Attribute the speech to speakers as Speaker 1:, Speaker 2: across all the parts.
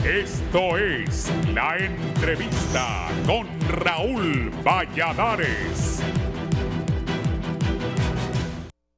Speaker 1: Esto es La Entrevista con Raúl Valladares.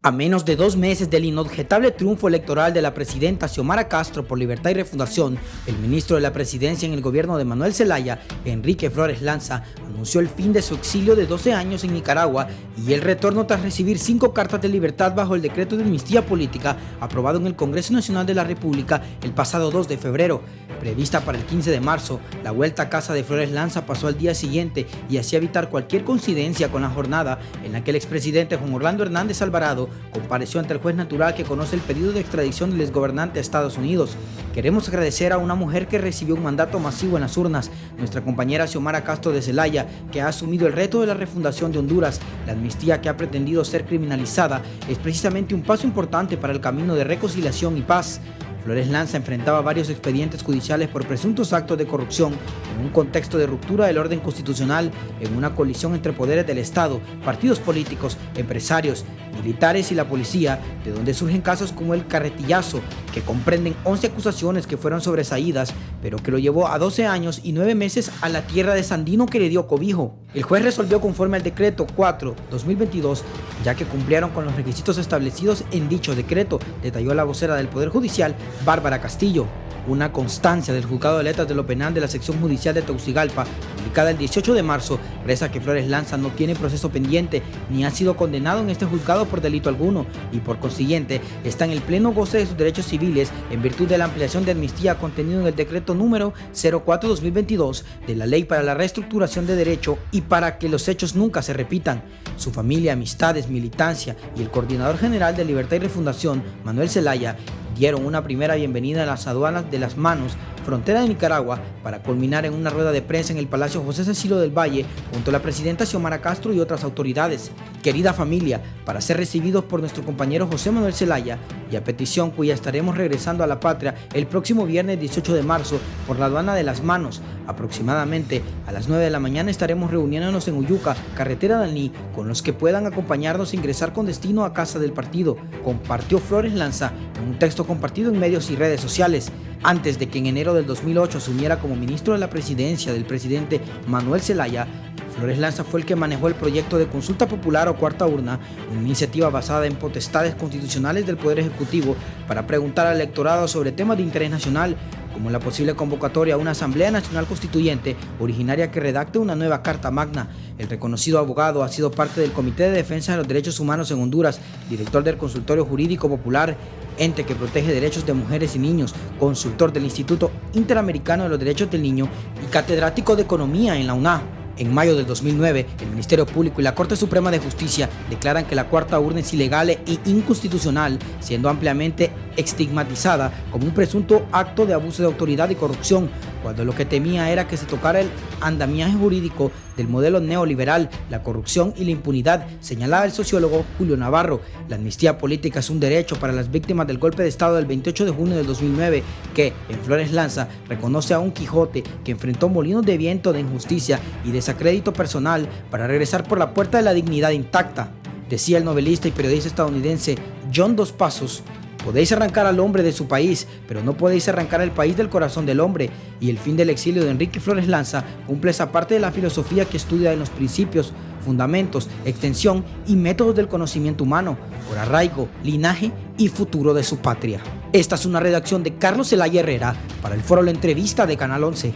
Speaker 2: A menos de 2 meses del inobjetable triunfo electoral de la presidenta Xiomara Castro por Libertad y Refundación, el ministro de la Presidencia en el gobierno de Manuel Zelaya, Enrique Flores Lanza, anunció el fin de su exilio de 12 años en Nicaragua y el retorno tras recibir 5 cartas de libertad bajo el decreto de amnistía política aprobado en el Congreso Nacional de la República el pasado 2 de febrero. Prevista para el 15 de marzo, la vuelta a casa de Flores Lanza pasó al día siguiente y así evitar cualquier coincidencia con la jornada en la que el expresidente Juan Orlando Hernández Alvarado compareció ante el juez natural que conoce el pedido de extradición del exgobernante a Estados Unidos. Queremos agradecer a una mujer que recibió un mandato masivo en las urnas, nuestra compañera Xiomara Castro de Zelaya, que ha asumido el reto de la refundación de Honduras. La amnistía que ha pretendido ser criminalizada es precisamente un paso importante para el camino de reconciliación y paz. Flores Lanza enfrentaba varios expedientes judiciales por presuntos actos de corrupción en un contexto de ruptura del orden constitucional, en una colisión entre poderes del Estado, partidos políticos, empresarios, militares y la policía, de donde surgen casos como el carretillazo, que comprenden 11 acusaciones que fueron sobreseídas, pero que lo llevó a 12 años y 9 meses a la tierra de Sandino, que le dio cobijo. El juez resolvió conforme al decreto 4/2022, ya que cumplieron con los requisitos establecidos en dicho decreto, detalló la vocera del Poder Judicial, Bárbara Castillo. Una constancia del Juzgado de Letras de lo Penal de la Sección Judicial de Tegucigalpa, publicada el 18 de marzo, reza que Flores Lanza no tiene proceso pendiente ni ha sido condenado en este juzgado por delito alguno y por consiguiente está en el pleno goce de sus derechos civiles en virtud de la ampliación de amnistía contenido en el decreto número 04/2022 de la Ley para la Reestructuración de Derecho y para que los hechos nunca se repitan. Su familia, amistades, militancia y el Coordinador General de Libertad y Refundación, Manuel Zelaya, dieron una primera bienvenida a las aduanas de Las Manos, frontera de Nicaragua, para culminar en una rueda de prensa en el Palacio José Cecilio del Valle junto a la presidenta Xiomara Castro y otras autoridades. Querida familia, para ser recibidos por nuestro compañero José Manuel Zelaya y a petición cuya estaremos regresando a la patria el próximo viernes 18 de marzo por la aduana de Las Manos, aproximadamente a las 9 de la mañana estaremos reuniéndonos en Uyuca, carretera Daní, con los que puedan acompañarnos e ingresar con destino a casa del partido, compartió Flores Lanza en un texto compartido en medios y redes sociales. Antes de que en enero del 2008 asumiera como ministro de la presidencia del presidente Manuel Zelaya, Flores Lanza fue el que manejó el proyecto de consulta popular o cuarta urna, una iniciativa basada en potestades constitucionales del Poder Ejecutivo para preguntar al electorado sobre temas de interés nacional, como la posible convocatoria a una Asamblea Nacional Constituyente originaria que redacte una nueva Carta Magna. El reconocido abogado ha sido parte del Comité de Defensa de los Derechos Humanos en Honduras, director del Consultorio Jurídico Popular, ente que protege derechos de mujeres y niños, consultor del Instituto Interamericano de los Derechos del Niño y catedrático de Economía en la UNA. En mayo del 2009, el Ministerio Público y la Corte Suprema de Justicia declaran que la cuarta urna es ilegal e inconstitucional, siendo ampliamente estigmatizada como un presunto acto de abuso de autoridad y corrupción, cuando lo que temía era que se tocara el andamiaje jurídico del modelo neoliberal, la corrupción y la impunidad, señalaba el sociólogo Julio Navarro. La amnistía política es un derecho para las víctimas del golpe de Estado del 28 de junio del 2009, que, en Flores Lanza, reconoce a un Quijote que enfrentó molinos de viento de injusticia y desacrédito personal para regresar por la puerta de la dignidad intacta. Decía el novelista y periodista estadounidense John Dos Passos: podéis arrancar al hombre de su país, pero no podéis arrancar el país del corazón del hombre. Y el fin del exilio de Enrique Flores Lanza cumple esa parte de la filosofía que estudia en los principios, fundamentos, extensión y métodos del conocimiento humano, por arraigo, linaje y futuro de su patria. Esta es una redacción de Carlos Zelaya Herrera para el Foro La Entrevista de Canal 11.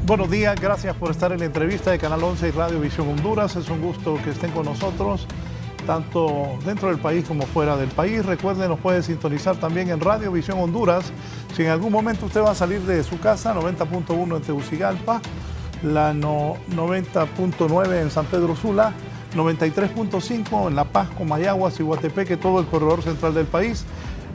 Speaker 3: Buenos días, gracias por estar en la entrevista de Canal 11 y Radio Visión Honduras. Es un gusto que estén con nosotros, tanto dentro del país como fuera del país. Recuerden, nos puede sintonizar también en Radio Visión Honduras. Si en algún momento usted va a salir de su casa, 90.1 en Tegucigalpa, la 90.9 en San Pedro Sula, 93.5 en La Paz, Comayagua, Iguatepeque, todo el corredor central del país,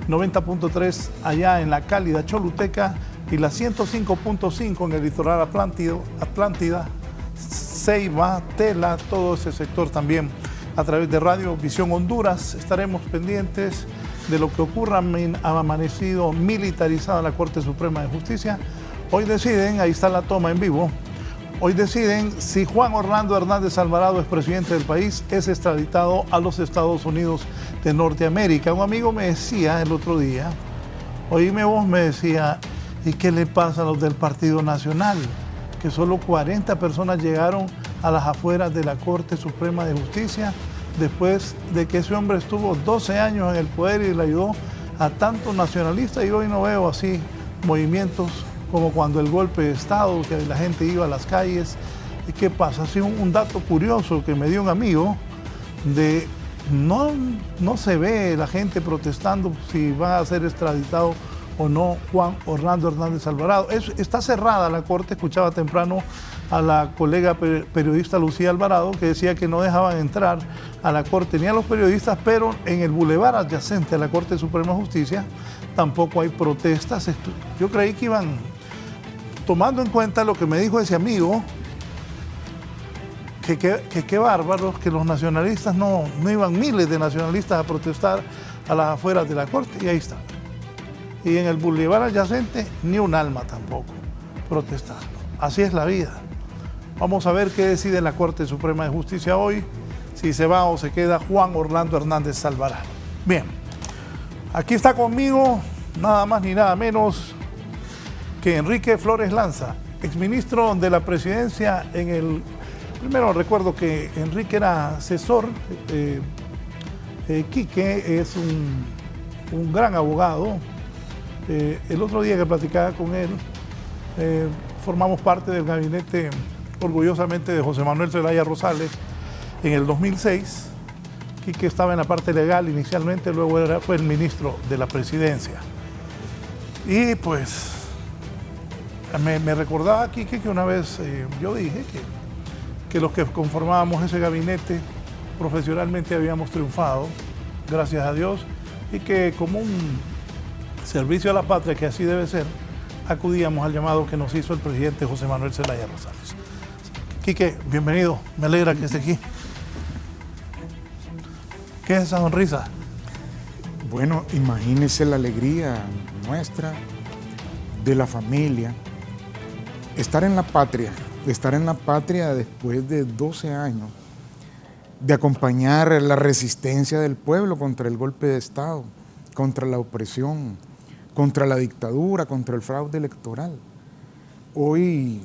Speaker 3: 90.3 allá en la cálida Choluteca, y la 105.5 en el litoral Atlántida, Ceiba, Tela, todo ese sector también. A través de Radio Visión Honduras estaremos pendientes de lo que ocurra. Ha amanecido militarizada la Corte Suprema de Justicia. Hoy deciden, ahí está la toma en vivo, hoy deciden si Juan Orlando Hernández Alvarado, es presidente del país, es extraditado a los Estados Unidos de Norteamérica. Un amigo me decía el otro día, oíme vos, me decía, ¿y qué le pasa a los del Partido Nacional? Que solo 40 personas llegaron a las afueras de la Corte Suprema de Justicia después de que ese hombre estuvo 12 años en el poder y le ayudó a tantos nacionalistas, y hoy no veo así movimientos como cuando el golpe de Estado, que la gente iba a las calles. ¿Y qué pasa? Así un dato curioso que me dio un amigo, de no se ve la gente protestando si va a ser extraditado o no Juan Orlando Hernández Alvarado. Está cerrada la corte. Escuchaba temprano a la colega periodista Lucía Alvarado, que decía que no dejaban entrar a la corte ni a los periodistas, pero en el bulevar adyacente a la Corte Suprema de Justicia tampoco hay protestas. Yo creí que iban, tomando en cuenta lo que me dijo ese amigo, que qué bárbaros, que los nacionalistas no iban miles de nacionalistas a protestar a las afueras de la corte, y ahí está. Y en el bulevar adyacente ni un alma tampoco protestando. Así es la vida. Vamos a ver qué decide la Corte Suprema de Justicia hoy, si se va o se queda Juan Orlando Hernández Alvarado. Bien, aquí está conmigo nada más ni nada menos que Enrique Flores Lanza, exministro de la Presidencia en el... Primero recuerdo que Enrique era asesor, Quique es un gran abogado. El otro día que platicaba con él, formamos parte del gabinete orgullosamente de José Manuel Zelaya Rosales en el 2006. Quique estaba en la parte legal inicialmente, luego fue el ministro de la Presidencia. Y pues me recordaba Quique que una vez yo dije que los que conformábamos ese gabinete profesionalmente habíamos triunfado, gracias a Dios, y que como un servicio a la patria, que así debe ser, acudíamos al llamado que nos hizo el presidente José Manuel Zelaya Rosales. Quique, bienvenido, me alegra que esté aquí. ¿Qué es esa sonrisa?
Speaker 4: Bueno, imagínese la alegría nuestra, de la familia, estar en la patria después de 12 años, de acompañar la resistencia del pueblo contra el golpe de Estado, contra la opresión, contra la dictadura, contra el fraude electoral. Hoy,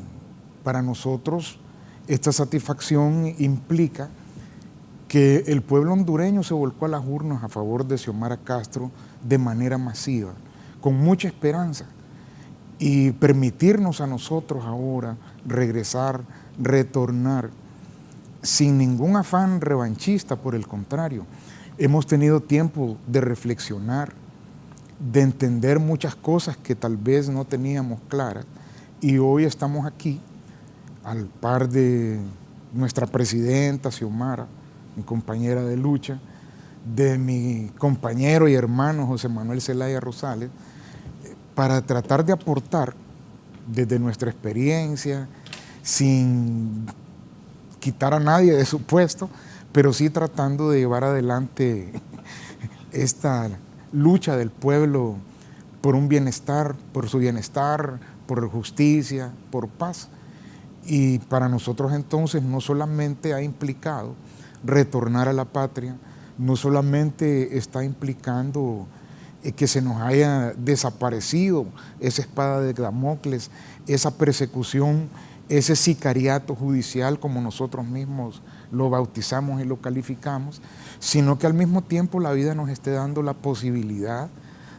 Speaker 4: para nosotros, esta satisfacción implica que el pueblo hondureño se volcó a las urnas a favor de Xiomara Castro de manera masiva, con mucha esperanza, y permitirnos a nosotros ahora regresar, retornar, sin ningún afán revanchista. Por el contrario, hemos tenido tiempo de reflexionar, de entender muchas cosas que tal vez no teníamos claras, y hoy estamos aquí al par de nuestra presidenta Xiomara, mi compañera de lucha, de mi compañero y hermano José Manuel Zelaya Rosales, para tratar de aportar desde nuestra experiencia, sin quitar a nadie de su puesto, pero sí tratando de llevar adelante esta lucha del pueblo por un bienestar, por su bienestar, por justicia, por paz. Y para nosotros entonces no solamente ha implicado retornar a la patria, no solamente está implicando que se nos haya desaparecido esa espada de Damocles, esa persecución, ese sicariato judicial, como nosotros mismos lo bautizamos y lo calificamos, sino que al mismo tiempo la vida nos esté dando la posibilidad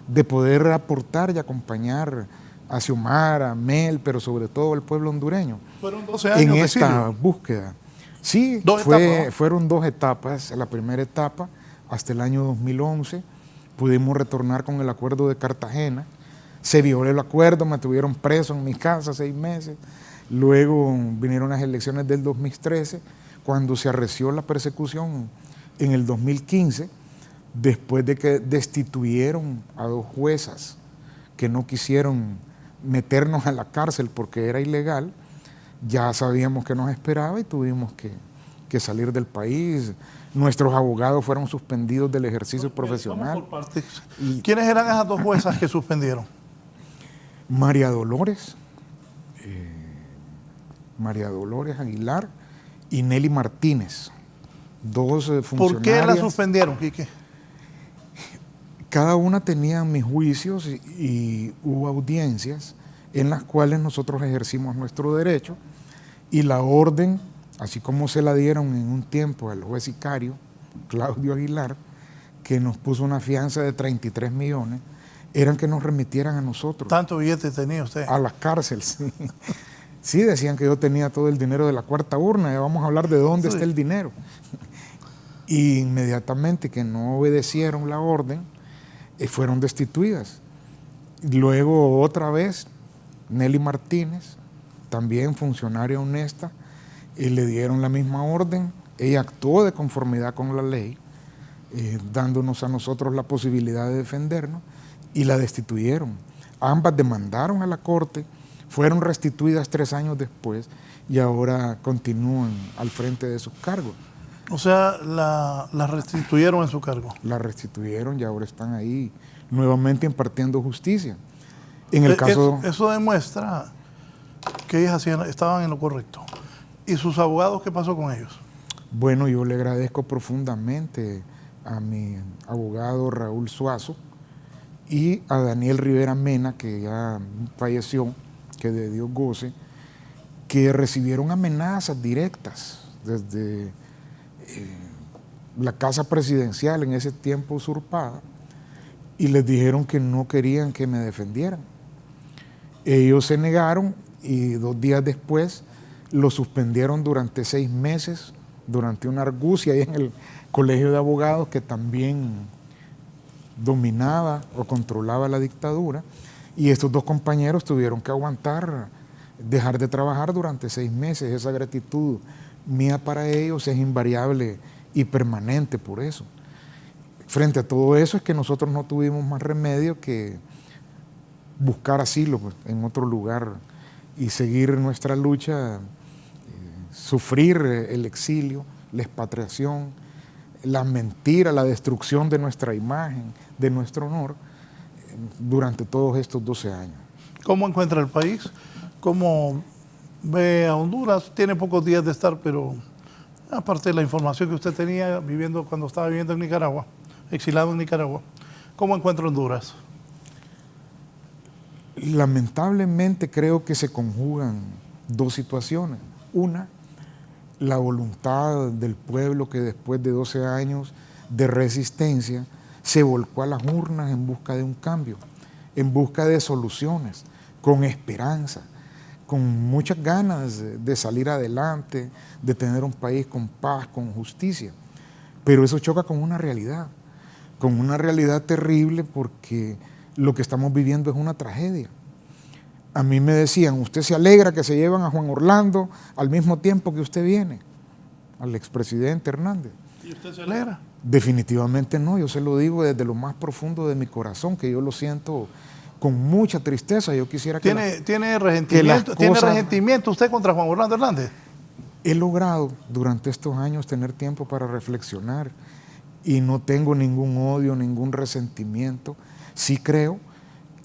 Speaker 4: de poder aportar y acompañar a Xiomara, a Mel, pero sobre todo al pueblo hondureño.
Speaker 3: Fueron 12 años
Speaker 4: en
Speaker 3: de
Speaker 4: esta
Speaker 3: exilio.
Speaker 4: búsqueda. Sí, fueron 2 etapas. La primera etapa, hasta el año 2011, pudimos retornar con el acuerdo de Cartagena. Se violó el acuerdo, me tuvieron preso en mi casa 6 meses. Luego vinieron las elecciones del 2013, cuando se arreció la persecución en el 2015, después de que destituyeron a 2 juezas que no quisieron meternos a la cárcel porque era ilegal. Ya sabíamos que nos esperaba y tuvimos que salir del país. Nuestros abogados fueron suspendidos del ejercicio profesional.
Speaker 3: Vamos por partes. ¿Quiénes eran esas 2 juezas que suspendieron?
Speaker 4: María Dolores María Dolores Aguilar y Nelly Martínez, dos funcionarias.
Speaker 3: ¿Por qué la suspendieron, Quique?
Speaker 4: Cada una tenía mis juicios y hubo audiencias en las cuales nosotros ejercimos nuestro derecho y la orden, así como se la dieron en un tiempo al juez sicario, Claudio Aguilar, que nos puso una fianza de 33 millones, eran que nos remitieran a nosotros.
Speaker 3: ¿Tanto billete tenía usted?
Speaker 4: A las cárceles, sí. Sí, decían que yo tenía todo el dinero de la cuarta urna, ya vamos a hablar de dónde está el dinero. Y inmediatamente que no obedecieron la orden, fueron destituidas. Luego otra vez, Nelly Martínez, también funcionaria honesta, le dieron la misma orden. Ella actuó de conformidad con la ley, dándonos a nosotros la posibilidad de defendernos, y la destituyeron. Ambas demandaron a la corte, fueron restituidas 3 años después y ahora continúan al frente de sus cargos.
Speaker 3: O sea, la restituyeron en su cargo.
Speaker 4: La restituyeron y ahora están ahí nuevamente impartiendo justicia. En el caso...
Speaker 3: Eso demuestra que ellas estaban en lo correcto. ¿Y sus abogados qué pasó con ellos?
Speaker 4: Bueno, yo le agradezco profundamente a mi abogado Raúl Suazo y a Daniel Rivera Mena, que ya falleció, que de Dios goce, que recibieron amenazas directas desde la casa presidencial en ese tiempo usurpada, y les dijeron que no querían que me defendieran. Ellos se negaron y 2 días después lo suspendieron durante 6 meses, durante una argucia ahí en el colegio de abogados que también dominaba o controlaba la dictadura, y estos 2 compañeros tuvieron que aguantar, dejar de trabajar durante 6 meses. Esa gratitud mía para ellos es invariable y permanente por eso. Frente a todo eso es que nosotros no tuvimos más remedio que buscar asilo pues, en otro lugar y seguir nuestra lucha, sufrir el exilio, la expatriación, la mentira, la destrucción de nuestra imagen, de nuestro honor, durante todos estos 12 años.
Speaker 3: ¿Cómo encuentra el país? ¿Cómo ve a Honduras? Tiene pocos días de estar, pero aparte de la información que usted tenía cuando estaba viviendo en Nicaragua, exilado en Nicaragua, ¿cómo encuentra Honduras?
Speaker 4: Lamentablemente creo que se conjugan 2 situaciones. Una, la voluntad del pueblo que después de 12 años de resistencia se volcó a las urnas en busca de un cambio, en busca de soluciones, con esperanza, con muchas ganas de salir adelante, de tener un país con paz, con justicia. Pero eso choca con una realidad terrible, porque lo que estamos viviendo es una tragedia. A mí me decían, usted se alegra que se llevan a Juan Orlando al mismo tiempo que usted viene, al expresidente Hernández.
Speaker 3: ¿Y usted se alegra?
Speaker 4: Definitivamente no, yo se lo digo desde lo más profundo de mi corazón, que yo lo siento con mucha tristeza. Yo quisiera que...
Speaker 3: ¿Tiene resentimiento usted contra Juan Orlando Hernández?
Speaker 4: He logrado durante estos años tener tiempo para reflexionar y no tengo ningún odio, ningún resentimiento. Sí creo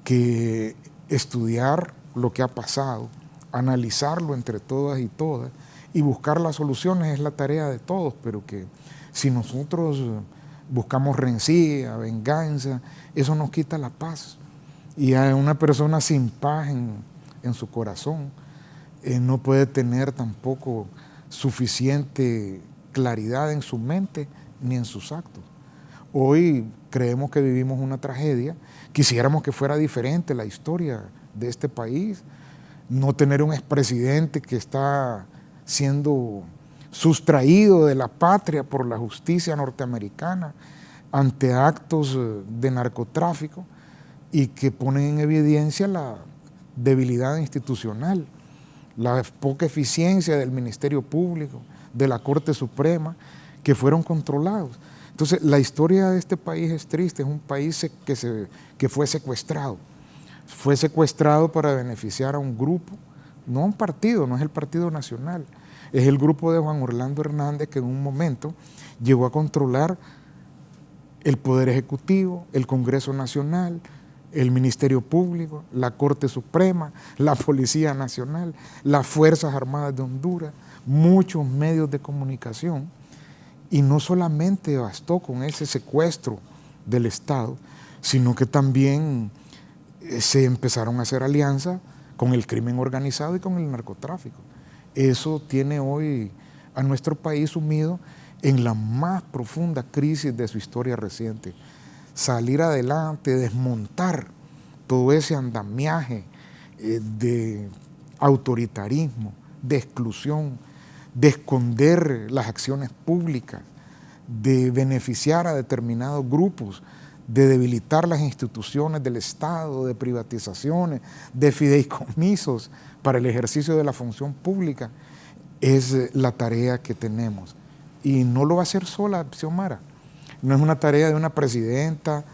Speaker 4: que estudiar lo que ha pasado, analizarlo entre todas y todas y buscar las soluciones es la tarea de todos, pero que si nosotros buscamos rencilla, venganza, eso nos quita la paz. Y a una persona sin paz en su corazón no puede tener tampoco suficiente claridad en su mente ni en sus actos. Hoy creemos que vivimos una tragedia, quisiéramos que fuera diferente la historia de este país, no tener un expresidente que está siendo sustraído de la patria por la justicia norteamericana ante actos de narcotráfico y que ponen en evidencia la debilidad institucional, la poca eficiencia del Ministerio Público, de la Corte Suprema, que fueron controlados. Entonces, la historia de este país es triste, es un país que fue secuestrado. Fue secuestrado para beneficiar a un grupo, no a un partido, no es el Partido Nacional, es el grupo de Juan Orlando Hernández, que en un momento llegó a controlar el Poder Ejecutivo, el Congreso Nacional, el Ministerio Público, la Corte Suprema, la Policía Nacional, las Fuerzas Armadas de Honduras, muchos medios de comunicación, y no solamente bastó con ese secuestro del Estado, sino que también se empezaron a hacer alianzas con el crimen organizado y con el narcotráfico. Eso tiene hoy a nuestro país sumido en la más profunda crisis de su historia reciente. Salir adelante, desmontar todo ese andamiaje de autoritarismo, de exclusión, de esconder las acciones públicas, de beneficiar a determinados grupos, de debilitar las instituciones del Estado, de privatizaciones, de fideicomisos para el ejercicio de la función pública, es la tarea que tenemos. Y no lo va a hacer sola Xiomara. No es una tarea de una presidenta,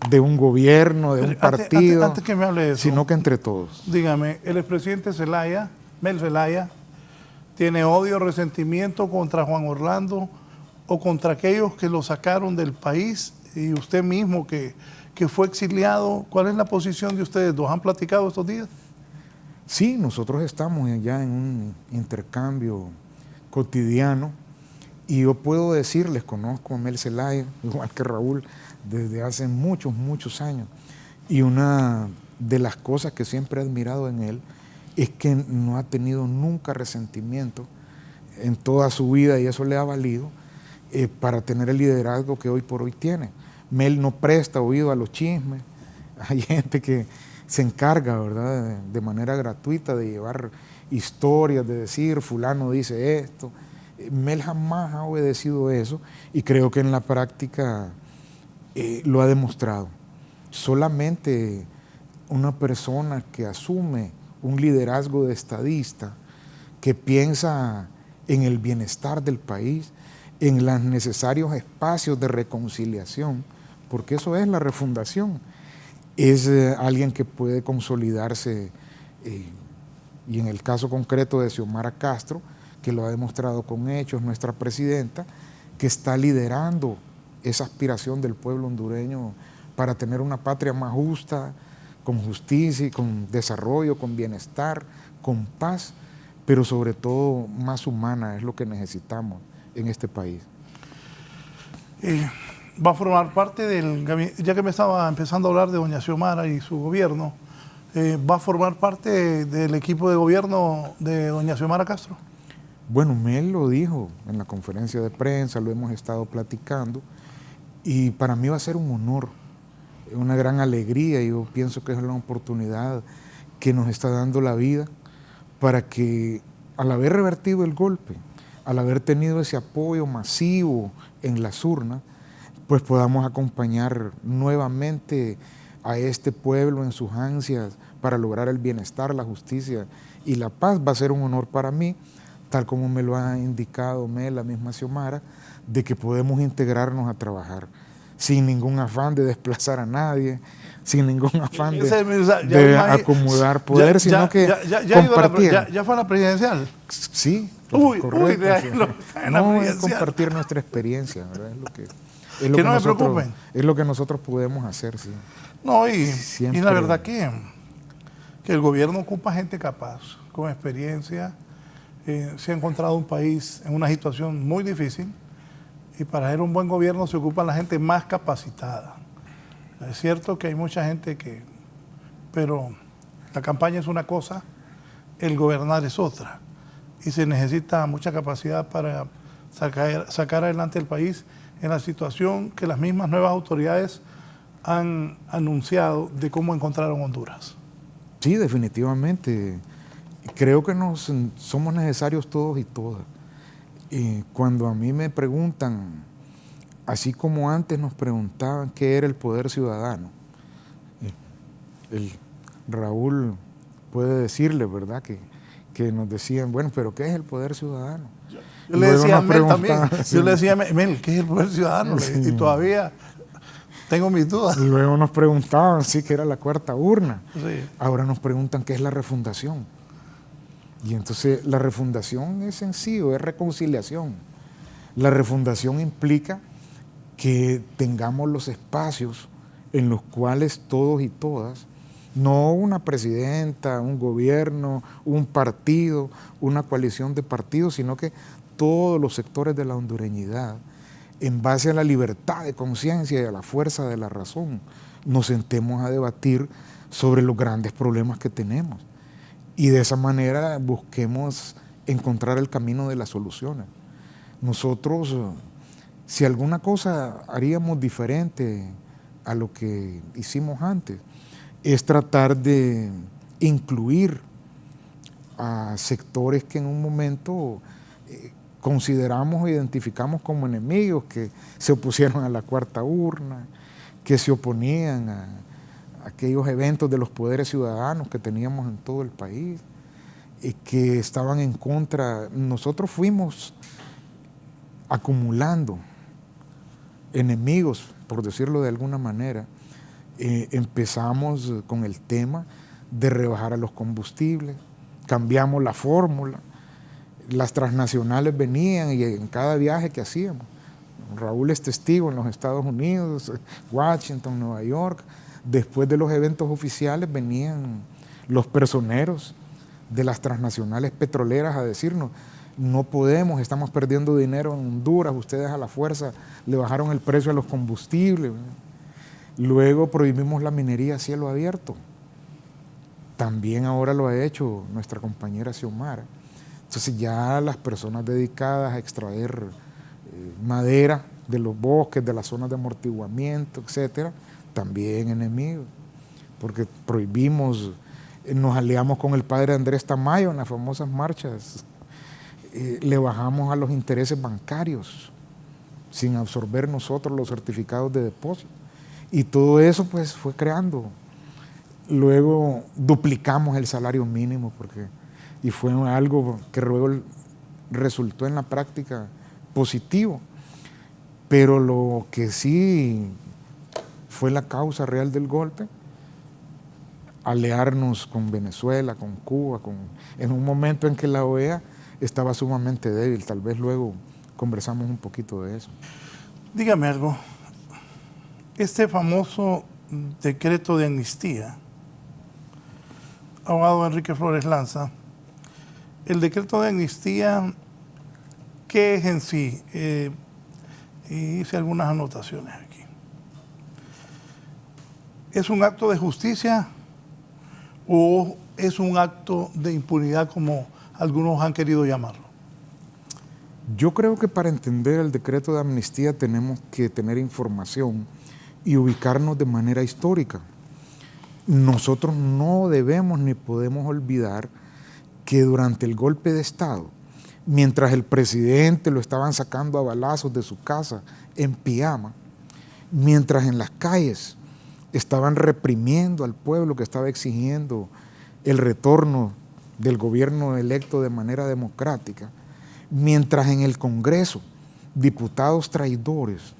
Speaker 4: de un gobierno, de un partido,
Speaker 3: antes que me hable de eso,
Speaker 4: sino que entre todos.
Speaker 3: Dígame, el expresidente Zelaya, Mel Zelaya, ¿tiene odio, resentimiento contra Juan Orlando o contra aquellos que lo sacaron del país? Y usted mismo que fue exiliado, ¿cuál es la posición de ustedes dos? ¿Han platicado estos días?
Speaker 4: Sí, nosotros estamos ya en un intercambio cotidiano y yo puedo decirles, conozco a Mel Zelaya, igual que Raúl, desde hace muchos, muchos años, y una de las cosas que siempre he admirado en él es que no ha tenido nunca resentimiento en toda su vida y eso le ha valido para tener el liderazgo que hoy por hoy tiene. Mel no presta oído a los chismes, hay gente que se encarga, ¿verdad?, de manera gratuita de llevar historias, de decir fulano dice esto. Mel jamás ha obedecido eso y creo que en la práctica lo ha demostrado. Solamente una persona que asume un liderazgo de estadista, que piensa en el bienestar del país, en los necesarios espacios de reconciliación, porque eso es la refundación, es alguien que puede consolidarse, y en el caso concreto de Xiomara Castro, que lo ha demostrado con hechos, nuestra presidenta, que está liderando esa aspiración del pueblo hondureño para tener una patria más justa, con justicia y con desarrollo, con bienestar, con paz, pero sobre todo más humana, es lo que necesitamos en este país.
Speaker 3: Va a formar parte del gabinete, ya que me estaba empezando a hablar de doña Xiomara y su gobierno, ¿va a formar parte del equipo de gobierno de doña Xiomara Castro?
Speaker 4: Bueno, Mel lo dijo en la conferencia de prensa, lo hemos estado platicando, y para mí va a ser un honor, una gran alegría, y yo pienso que es una oportunidad que nos está dando la vida para que, al haber revertido el golpe, al haber tenido ese apoyo masivo en las urnas, pues podamos acompañar nuevamente a este pueblo en sus ansias para lograr el bienestar, la justicia y la paz. Va a ser un honor para mí, tal como me lo ha indicado Mel, la misma Xiomara, de que podemos integrarnos a trabajar sin ningún afán de desplazar a nadie, sin ningún afán de acomodar poder, sino que compartir.
Speaker 3: ¿Ya fue a la presidencial?
Speaker 4: Sí,
Speaker 3: correcto.
Speaker 4: Es compartir nuestra experiencia, ¿verdad? Es lo que nosotros podemos hacer, sí.
Speaker 3: No, y la verdad que el gobierno ocupa gente capaz, con experiencia. Se ha encontrado un país en una situación muy difícil y para ser un buen gobierno se ocupa la gente más capacitada. Es cierto que hay mucha gente pero la campaña es una cosa, el gobernar es otra y se necesita mucha capacidad para sacar adelante el país en la situación que las mismas nuevas autoridades han anunciado de cómo encontraron Honduras.
Speaker 4: Sí, definitivamente. Creo que somos necesarios todos y todas. Cuando a mí me preguntan, así como antes nos preguntaban qué era el poder ciudadano, el Raúl puede decirle, ¿verdad?, que nos decían, bueno, pero ¿qué es el poder ciudadano?
Speaker 3: Yo le decía a Mel también, yo le decía a Mel, ¿qué es el poder ciudadano? Sí. Y todavía tengo mis dudas.
Speaker 4: Luego nos preguntaban, sí, que era la cuarta urna.
Speaker 3: Sí.
Speaker 4: Ahora nos preguntan qué es la refundación. Y entonces la refundación es sencillo, es reconciliación. La refundación implica que tengamos los espacios en los cuales todos y todas, no una presidenta, un gobierno, un partido, una coalición de partidos, sino que todos los sectores de la hondureñidad, en base a la libertad de conciencia y a la fuerza de la razón, nos sentemos a debatir sobre los grandes problemas que tenemos. Y de esa manera busquemos encontrar el camino de las soluciones. Nosotros, si alguna cosa haríamos diferente a lo que hicimos antes, es tratar de incluir a sectores que en un momento consideramos o identificamos como enemigos, que se opusieron a la cuarta urna, que se oponían a aquellos eventos de los poderes ciudadanos que teníamos en todo el país, y que estaban en contra. Nosotros fuimos acumulando enemigos, por decirlo de alguna manera. Empezamos con el tema de rebajar a los combustibles, cambiamos la fórmula, las transnacionales venían y en cada viaje que hacíamos, Raúl es testigo, en los Estados Unidos, Washington, Nueva York, después de los eventos oficiales venían los personeros de las transnacionales petroleras a decirnos: no podemos, estamos perdiendo dinero en Honduras, ustedes a la fuerza le bajaron el precio a los combustibles. Luego prohibimos la minería a cielo abierto. También ahora lo ha hecho nuestra compañera Xiomara. Entonces ya las personas dedicadas a extraer madera de los bosques, de las zonas de amortiguamiento, etcétera, también enemigos, porque prohibimos, nos aliamos con el padre Andrés Tamayo en las famosas marchas, le bajamos a los intereses bancarios sin absorber nosotros los certificados de depósito, y todo eso pues fue creando. Luego duplicamos el salario mínimo y fue algo que luego resultó en la práctica positivo, pero lo que sí fue la causa real del golpe, aliarnos con Venezuela, con Cuba, en un momento en que la OEA estaba sumamente débil. Tal vez luego conversamos un poquito de eso.
Speaker 3: Dígame algo, este famoso decreto de amnistía, abogado Enrique Flores Lanza, el decreto de amnistía, ¿qué es en sí? Hice algunas anotaciones aquí. ¿Es un acto de justicia o es un acto de impunidad, como algunos han querido llamarlo?
Speaker 4: Yo creo que para entender el decreto de amnistía tenemos que tener información y ubicarnos de manera histórica. Nosotros no debemos ni podemos olvidar que durante el golpe de Estado, mientras el presidente lo estaban sacando a balazos de su casa en pijama, mientras en las calles estaban reprimiendo al pueblo que estaba exigiendo el retorno del gobierno electo de manera democrática, mientras en el Congreso diputados traidores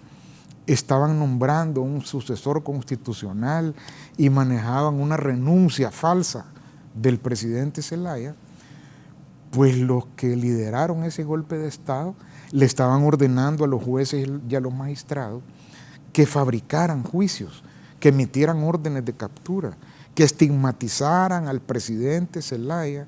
Speaker 4: estaban nombrando un sucesor constitucional y manejaban una renuncia falsa del presidente Zelaya, pues los que lideraron ese golpe de Estado le estaban ordenando a los jueces y a los magistrados que fabricaran juicios, que emitieran órdenes de captura, que estigmatizaran al presidente Zelaya,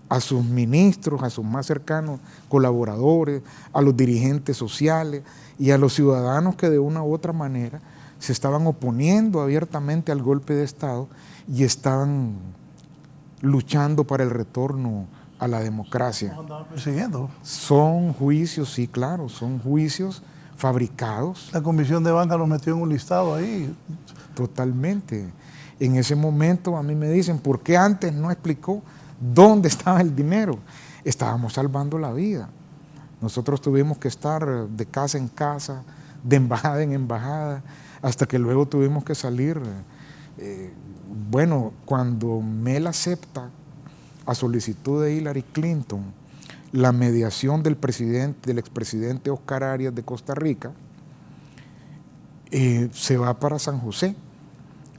Speaker 4: a sus ministros, a sus más cercanos colaboradores, a los dirigentes sociales y a los ciudadanos que de una u otra manera se estaban oponiendo abiertamente al golpe de Estado y estaban luchando para el retorno a la democracia.
Speaker 3: ¿Andaban persiguiendo?
Speaker 4: Son juicios, sí, claro, son juicios fabricados.
Speaker 3: La Comisión de Banca los metió en un listado ahí.
Speaker 4: Totalmente. En ese momento a mí me dicen, ¿por qué antes no explicó dónde estaba el dinero? Estábamos salvando la vida. Nosotros tuvimos que estar de casa en casa, de embajada en embajada, hasta que luego tuvimos que salir. Bueno, cuando Mel acepta a solicitud de Hillary Clinton la mediación del expresidente Oscar Arias de Costa Rica, se va para San José.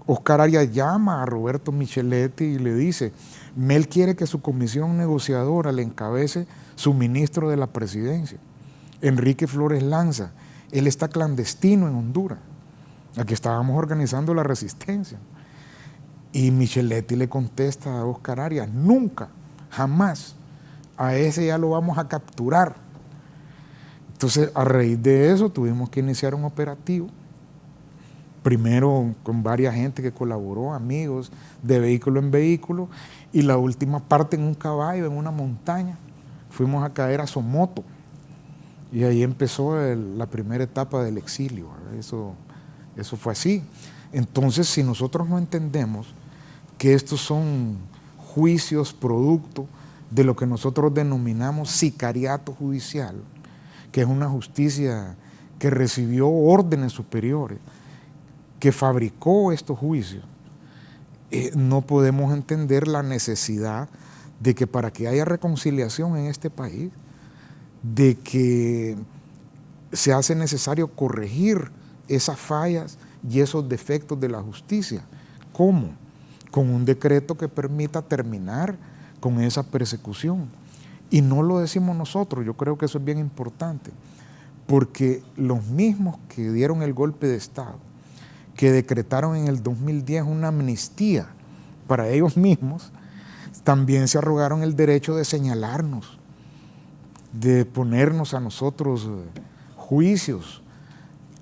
Speaker 4: Oscar Arias llama a Roberto Micheletti y le dice: Mel quiere que su comisión negociadora le encabece su ministro de la presidencia, Enrique Flores Lanza. Él está clandestino en Honduras. Aquí estábamos organizando la resistencia. Y Micheletti le contesta a Oscar Arias, nunca, jamás, a ese ya lo vamos a capturar. Entonces, a raíz de eso, tuvimos que iniciar un operativo, primero con varias gente que colaboró, amigos, de vehículo en vehículo, y la última parte en un caballo, en una montaña. Fuimos a caer a Somoto, y ahí empezó la primera etapa del exilio. Eso fue así. Entonces, si nosotros no entendemos que estos son juicios producto de lo que nosotros denominamos sicariato judicial, que es una justicia que recibió órdenes superiores, que fabricó estos juicios, no podemos entender la necesidad de que para que haya reconciliación en este país, de que se hace necesario corregir esas fallas y esos defectos de la justicia. ¿Cómo? Con un decreto que permita terminar con esa persecución. Y no lo decimos nosotros, yo creo que eso es bien importante, porque los mismos que dieron el golpe de Estado, que decretaron en el 2010 una amnistía para ellos mismos, también se arrogaron el derecho de señalarnos, de ponernos a nosotros juicios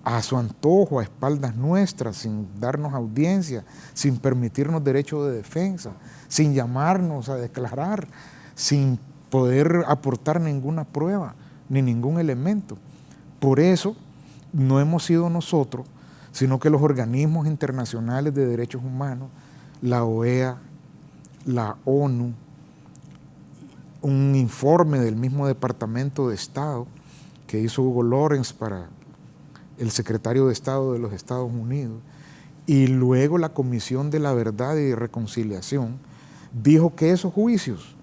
Speaker 4: a su antojo, a espaldas nuestras, sin darnos audiencia, sin permitirnos derecho de defensa, sin llamarnos a declarar, sin poder aportar ninguna prueba, ni ningún elemento. Por eso no hemos sido nosotros, sino que los organismos internacionales de derechos humanos, la OEA, la ONU, un informe del mismo Departamento de Estado que hizo Hugo Lawrence para el secretario de Estado de los Estados Unidos, y luego la Comisión de la Verdad y Reconciliación dijo que esos juicios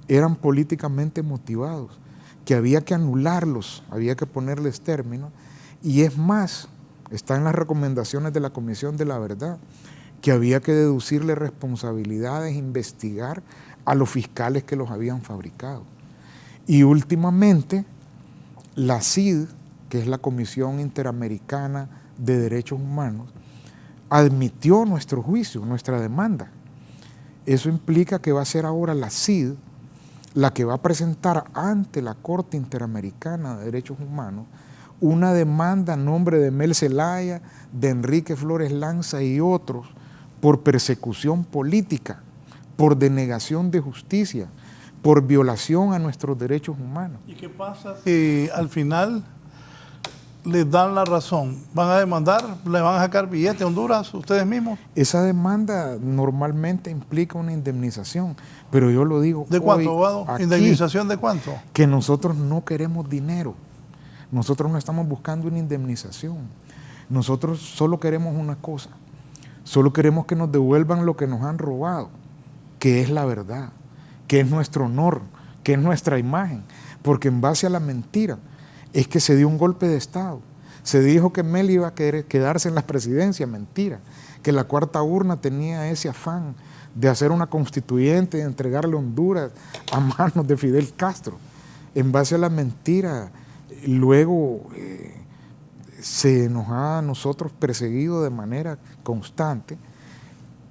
Speaker 4: eran políticamente motivados, que había que anularlos, había que ponerles término, y es más, está en las recomendaciones de la Comisión de la Verdad, que había que deducirle responsabilidades, investigar a los fiscales que los habían fabricado. Y últimamente, la CID, que es la Comisión Interamericana de Derechos Humanos, admitió nuestro juicio, nuestra demanda. Eso implica que va a ser ahora la CID la que va a presentar ante la Corte Interamericana de Derechos Humanos una demanda a nombre de Mel Zelaya, de Enrique Flores Lanza y otros por persecución política, por denegación de justicia, por violación a nuestros derechos humanos.
Speaker 3: ¿Y qué pasa si al final les dan la razón? ¿Van a demandar? ¿Le van a sacar billete a Honduras ustedes mismos?
Speaker 4: Esa demanda normalmente implica una indemnización, pero yo lo digo
Speaker 3: ¿De cuánto, abogado?
Speaker 4: Aquí,
Speaker 3: ¿indemnización de cuánto?
Speaker 4: que nosotros no queremos dinero. Nosotros no estamos buscando una indemnización. Nosotros solo queremos una cosa. Solo queremos que nos devuelvan lo que nos han robado, que es la verdad, que es nuestro honor, que es nuestra imagen. Porque en base a la mentira es que se dio un golpe de Estado. Se dijo que Mel iba a quedarse en la presidencia, mentira. Que la cuarta urna tenía ese afán de hacer una constituyente y entregarle Honduras a manos de Fidel Castro. En base a la mentira, luego se nos ha a nosotros perseguido de manera constante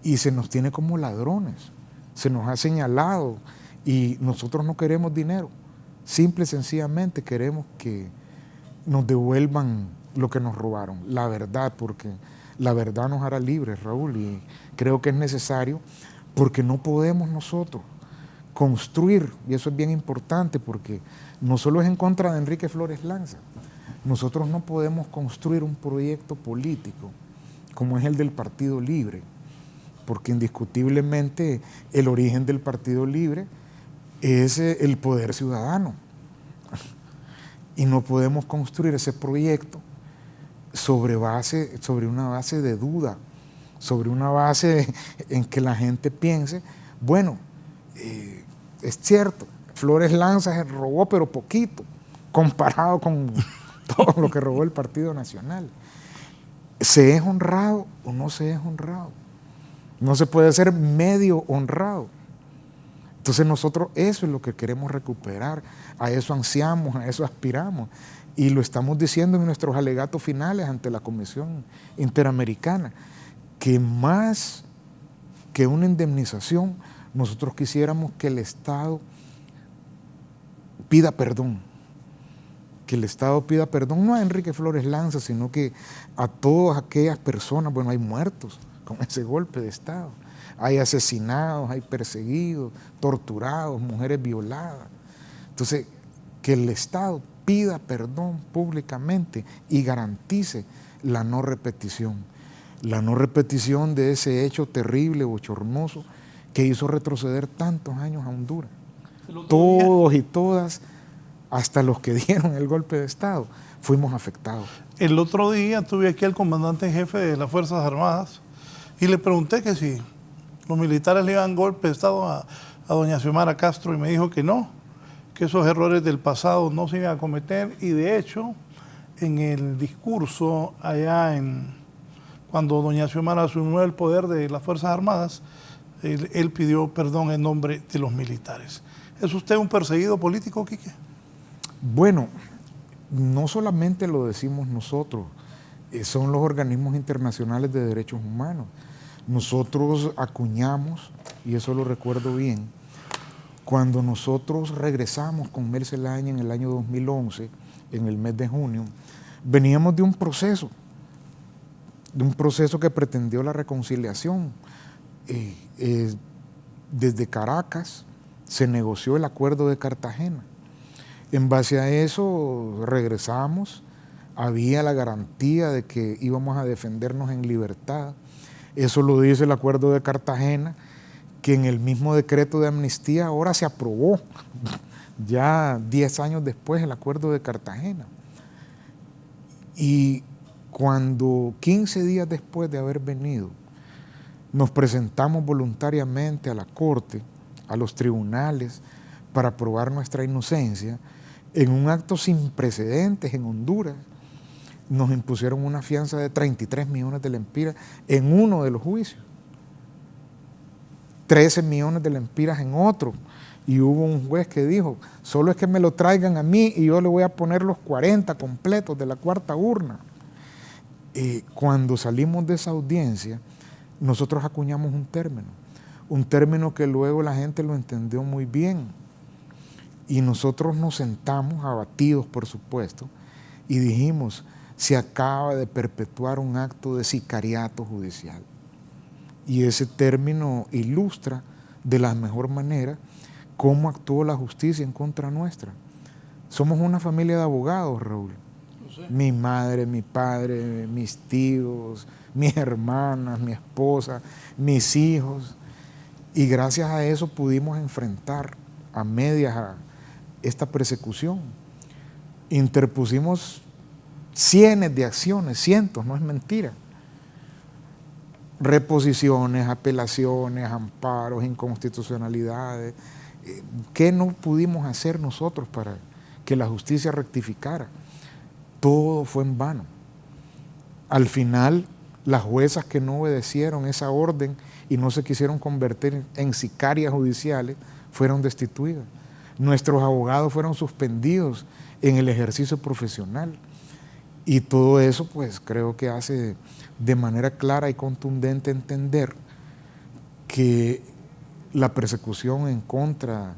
Speaker 4: y se nos tiene como ladrones, se nos ha señalado y nosotros no queremos dinero, simple y sencillamente queremos que nos devuelvan lo que nos robaron, la verdad, porque la verdad nos hará libres, Raúl, y creo que es necesario porque no podemos nosotros construir, y eso es bien importante porque no solo es en contra de Enrique Flores Lanza, nosotros no podemos construir un proyecto político como es el del Partido Libre, porque indiscutiblemente el origen del Partido Libre es el poder ciudadano. Y no podemos construir ese proyecto sobre una base de duda, sobre una base en que la gente piense, bueno, es cierto, Flores Lanza se robó, pero poquito, comparado con todo lo que robó el Partido Nacional. ¿Se es honrado o no se es honrado? No se puede ser medio honrado. Entonces nosotros eso es lo que queremos recuperar, a eso ansiamos, a eso aspiramos, y lo estamos diciendo en nuestros alegatos finales ante la Comisión Interamericana, que más que una indemnización, nosotros quisiéramos que el Estado pida perdón, no a Enrique Flores Lanza, sino que a todas aquellas personas, bueno, hay muertos con ese golpe de Estado, hay asesinados, hay perseguidos, torturados, mujeres violadas. Entonces, que el Estado pida perdón públicamente y garantice la no repetición de ese hecho terrible, bochornoso, que hizo retroceder tantos años a Honduras. Todos y todas, hasta los que dieron el golpe de Estado, fuimos afectados.
Speaker 3: El otro día tuve aquí al comandante en jefe de las Fuerzas Armadas y le pregunté que si los militares le iban golpe de Estado a doña Xiomara Castro, y me dijo que no, que esos errores del pasado no se iban a cometer, y de hecho en el discurso allá cuando doña Xiomara asumió el poder de las Fuerzas Armadas, él pidió perdón en nombre de los militares. ¿Es usted un perseguido político, Quique?
Speaker 4: Bueno, no solamente lo decimos nosotros, son los organismos internacionales de derechos humanos. Nosotros acuñamos, y eso lo recuerdo bien, cuando nosotros regresamos con Mel Zelaya en el año 2011, en el mes de junio, veníamos de un proceso que pretendió la reconciliación. Desde Caracas se negoció el acuerdo de Cartagena. En base a eso regresamos, había la garantía de que íbamos a defendernos en libertad. Eso lo dice el acuerdo de Cartagena, que en el mismo decreto de amnistía ahora se aprobó, ya 10 años después, el acuerdo de Cartagena. Y cuando 15 días después de haber venido, nos presentamos voluntariamente a la Corte, a los tribunales, para probar nuestra inocencia, en un acto sin precedentes en Honduras, nos impusieron una fianza de 33 millones de lempiras en uno de los juicios, 13 millones de lempiras en otro, y hubo un juez que dijo, solo es que me lo traigan a mí y yo le voy a poner los 40 completos de la cuarta urna. Cuando salimos de esa audiencia, nosotros acuñamos un término que luego la gente lo entendió muy bien, y nosotros nos sentamos, abatidos por supuesto, y dijimos, se acaba de perpetuar un acto de sicariato judicial. Y ese término ilustra de la mejor manera cómo actuó la justicia en contra nuestra. Somos una familia de abogados, Raúl. Mi madre, mi padre, mis tíos, mis hermanas, mi esposa, mis hijos. Y gracias a eso pudimos enfrentar a medias a esta persecución. Interpusimos cientos de acciones, cientos, no es mentira. Reposiciones, apelaciones, amparos, inconstitucionalidades. ¿Qué no pudimos hacer nosotros para que la justicia rectificara? Todo fue en vano. Al final, las juezas que no obedecieron esa orden y no se quisieron convertir en sicarias judiciales fueron destituidas. Nuestros abogados fueron suspendidos en el ejercicio profesional. Y todo eso, pues, creo que hace de manera clara y contundente entender que la persecución en contra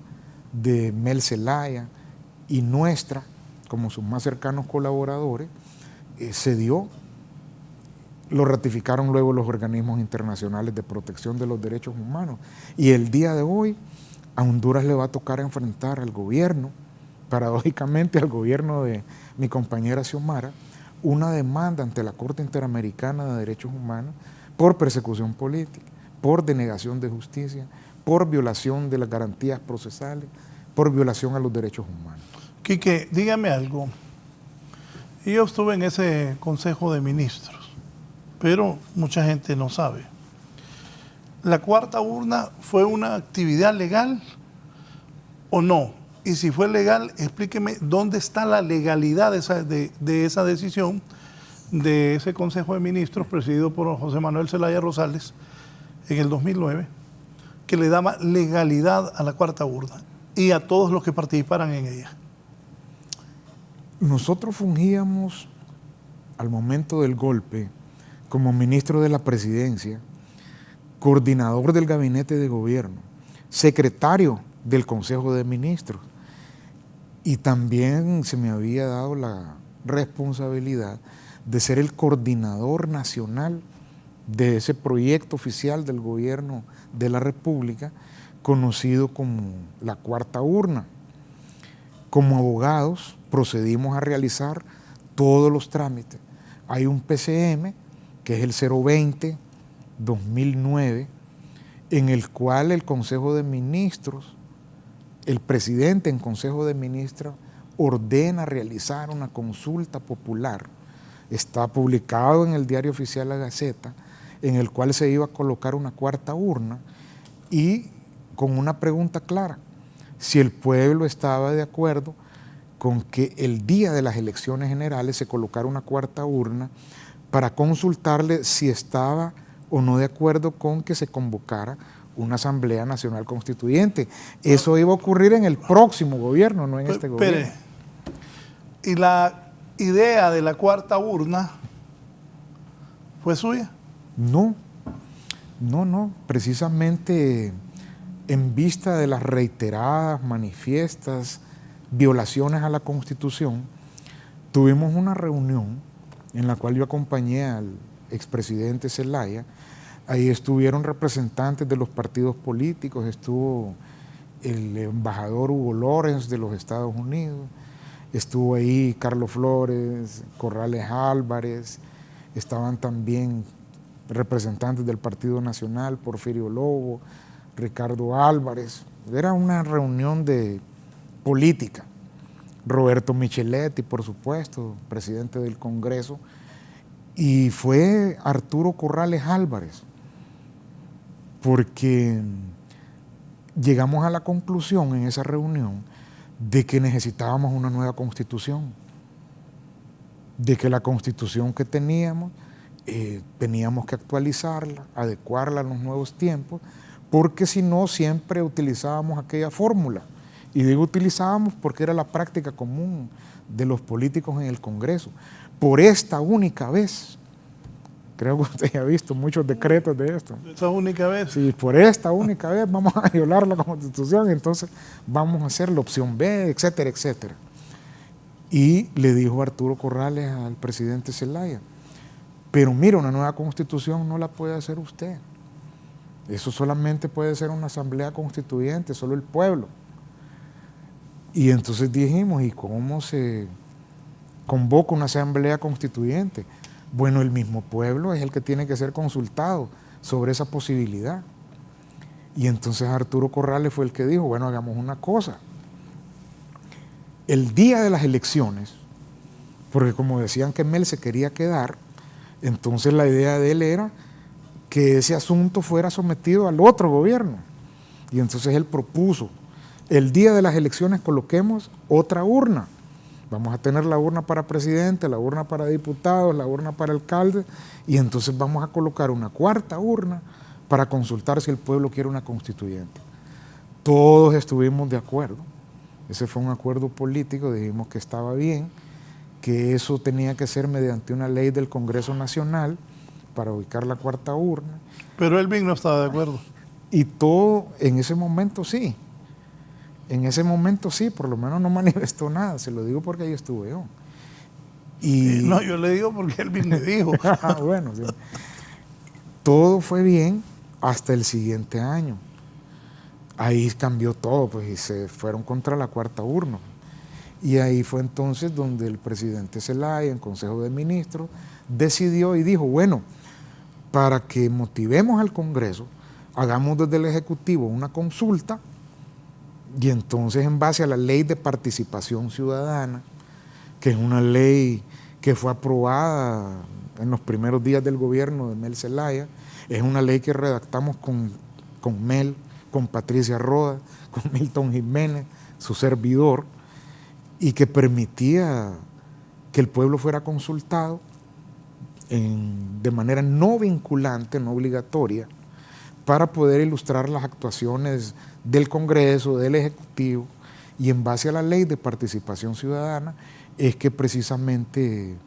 Speaker 4: de Mel Zelaya y nuestra, como sus más cercanos colaboradores, se dio. Lo ratificaron luego los organismos internacionales de protección de los derechos humanos. Y el día de hoy, a Honduras le va a tocar enfrentar al gobierno, paradójicamente al gobierno de mi compañera Xiomara, una demanda ante la Corte Interamericana de Derechos Humanos por persecución política, por denegación de justicia, por violación de las garantías procesales, por violación a los derechos humanos.
Speaker 3: Quique, dígame algo. Yo estuve en ese Consejo de Ministros, pero mucha gente no sabe. ¿La cuarta urna fue una actividad legal o no? Y si fue legal, explíqueme dónde está la legalidad de esa decisión de ese Consejo de Ministros presidido por José Manuel Zelaya Rosales en el 2009, que le daba legalidad a la cuarta urna y a todos los que participaran en ella?
Speaker 4: Nosotros fungíamos al momento del golpe como ministro de la presidencia, coordinador del gabinete de gobierno, secretario del Consejo de Ministros, y también se me había dado la responsabilidad de ser el coordinador nacional de ese proyecto oficial del gobierno de la República, conocido como la cuarta urna. Como abogados procedimos a realizar todos los trámites. Hay un PCM, que es el 020-2009, en el cual el Consejo de Ministros, el presidente en Consejo de Ministros, ordena realizar una consulta popular. Está publicado en el Diario Oficial La Gaceta, en el cual se iba a colocar una cuarta urna y con una pregunta clara: si el pueblo estaba de acuerdo con que el día de las elecciones generales se colocara una cuarta urna para consultarle si estaba o no de acuerdo con que se convocara una Asamblea Nacional Constituyente. Eso iba a ocurrir en el próximo gobierno, no en este gobierno.
Speaker 3: ¿Y la idea de la cuarta urna fue suya?
Speaker 4: No, precisamente en vista de las reiteradas, manifiestas violaciones a la Constitución, tuvimos una reunión en la cual yo acompañé al expresidente Zelaya. Ahí estuvieron representantes de los partidos políticos, estuvo el embajador Hugo Lorenz de los Estados Unidos, estuvo ahí Carlos Flores, Corrales Álvarez, estaban también representantes del Partido Nacional, Porfirio Lobo, Ricardo Álvarez. Era una reunión de política. Roberto Micheletti, por supuesto, presidente del Congreso, y fue Arturo Corrales Álvarez, porque llegamos a la conclusión en esa reunión de que necesitábamos una nueva constitución, de que la constitución que teníamos teníamos que actualizarla, adecuarla a los nuevos tiempos, porque si no siempre utilizábamos aquella fórmula. Y digo utilizábamos porque era la práctica común de los políticos en el Congreso. Por esta única vez, creo que usted ya ha visto muchos decretos de esto.
Speaker 3: ¿Esta única vez?
Speaker 4: Sí, por esta única vez vamos a violar la Constitución, entonces vamos a hacer la opción B, etcétera, etcétera. Y le dijo Arturo Corrales al presidente Zelaya: pero mira, una nueva Constitución no la puede hacer usted. Eso solamente puede ser una asamblea constituyente, solo el pueblo. Y entonces dijimos, ¿y cómo se convoca una asamblea constituyente? Bueno, el mismo pueblo es el que tiene que ser consultado sobre esa posibilidad. Y entonces Arturo Corrales fue el que dijo, bueno, hagamos una cosa. El día de las elecciones, porque como decían que Mel se quería quedar, entonces la idea de él era que ese asunto fuera sometido al otro gobierno. Y entonces él propuso, el día de las elecciones coloquemos otra urna. Vamos a tener la urna para presidente, la urna para diputados, la urna para alcalde, y entonces vamos a colocar una cuarta urna para consultar si el pueblo quiere una constituyente. Todos estuvimos de acuerdo. Ese fue un acuerdo político, dijimos que estaba bien, que eso tenía que ser mediante una ley del Congreso Nacional para ubicar la cuarta urna.
Speaker 3: Pero Elvin no estaba de acuerdo.
Speaker 4: Y todo, en ese momento sí. En ese momento sí, por lo menos no manifestó nada, se lo digo porque ahí estuve yo. Y
Speaker 3: no, yo le digo porque Elvin me dijo.
Speaker 4: Bueno, sí. Todo fue bien hasta el siguiente año. Ahí cambió todo, pues, y se fueron contra la cuarta urna. Y ahí fue entonces donde el presidente Zelaya, en Consejo de Ministros, decidió y dijo, bueno, para que motivemos al Congreso, hagamos desde el Ejecutivo una consulta, y entonces en base a la Ley de Participación Ciudadana, que es una ley que fue aprobada en los primeros días del gobierno de Mel Zelaya, es una ley que redactamos con Mel, con Patricia Rodas, con Milton Jiménez, su servidor, y que permitía que el pueblo fuera consultado de manera no vinculante, no obligatoria, para poder ilustrar las actuaciones del Congreso, del Ejecutivo, y en base a la Ley de Participación Ciudadana es que precisamente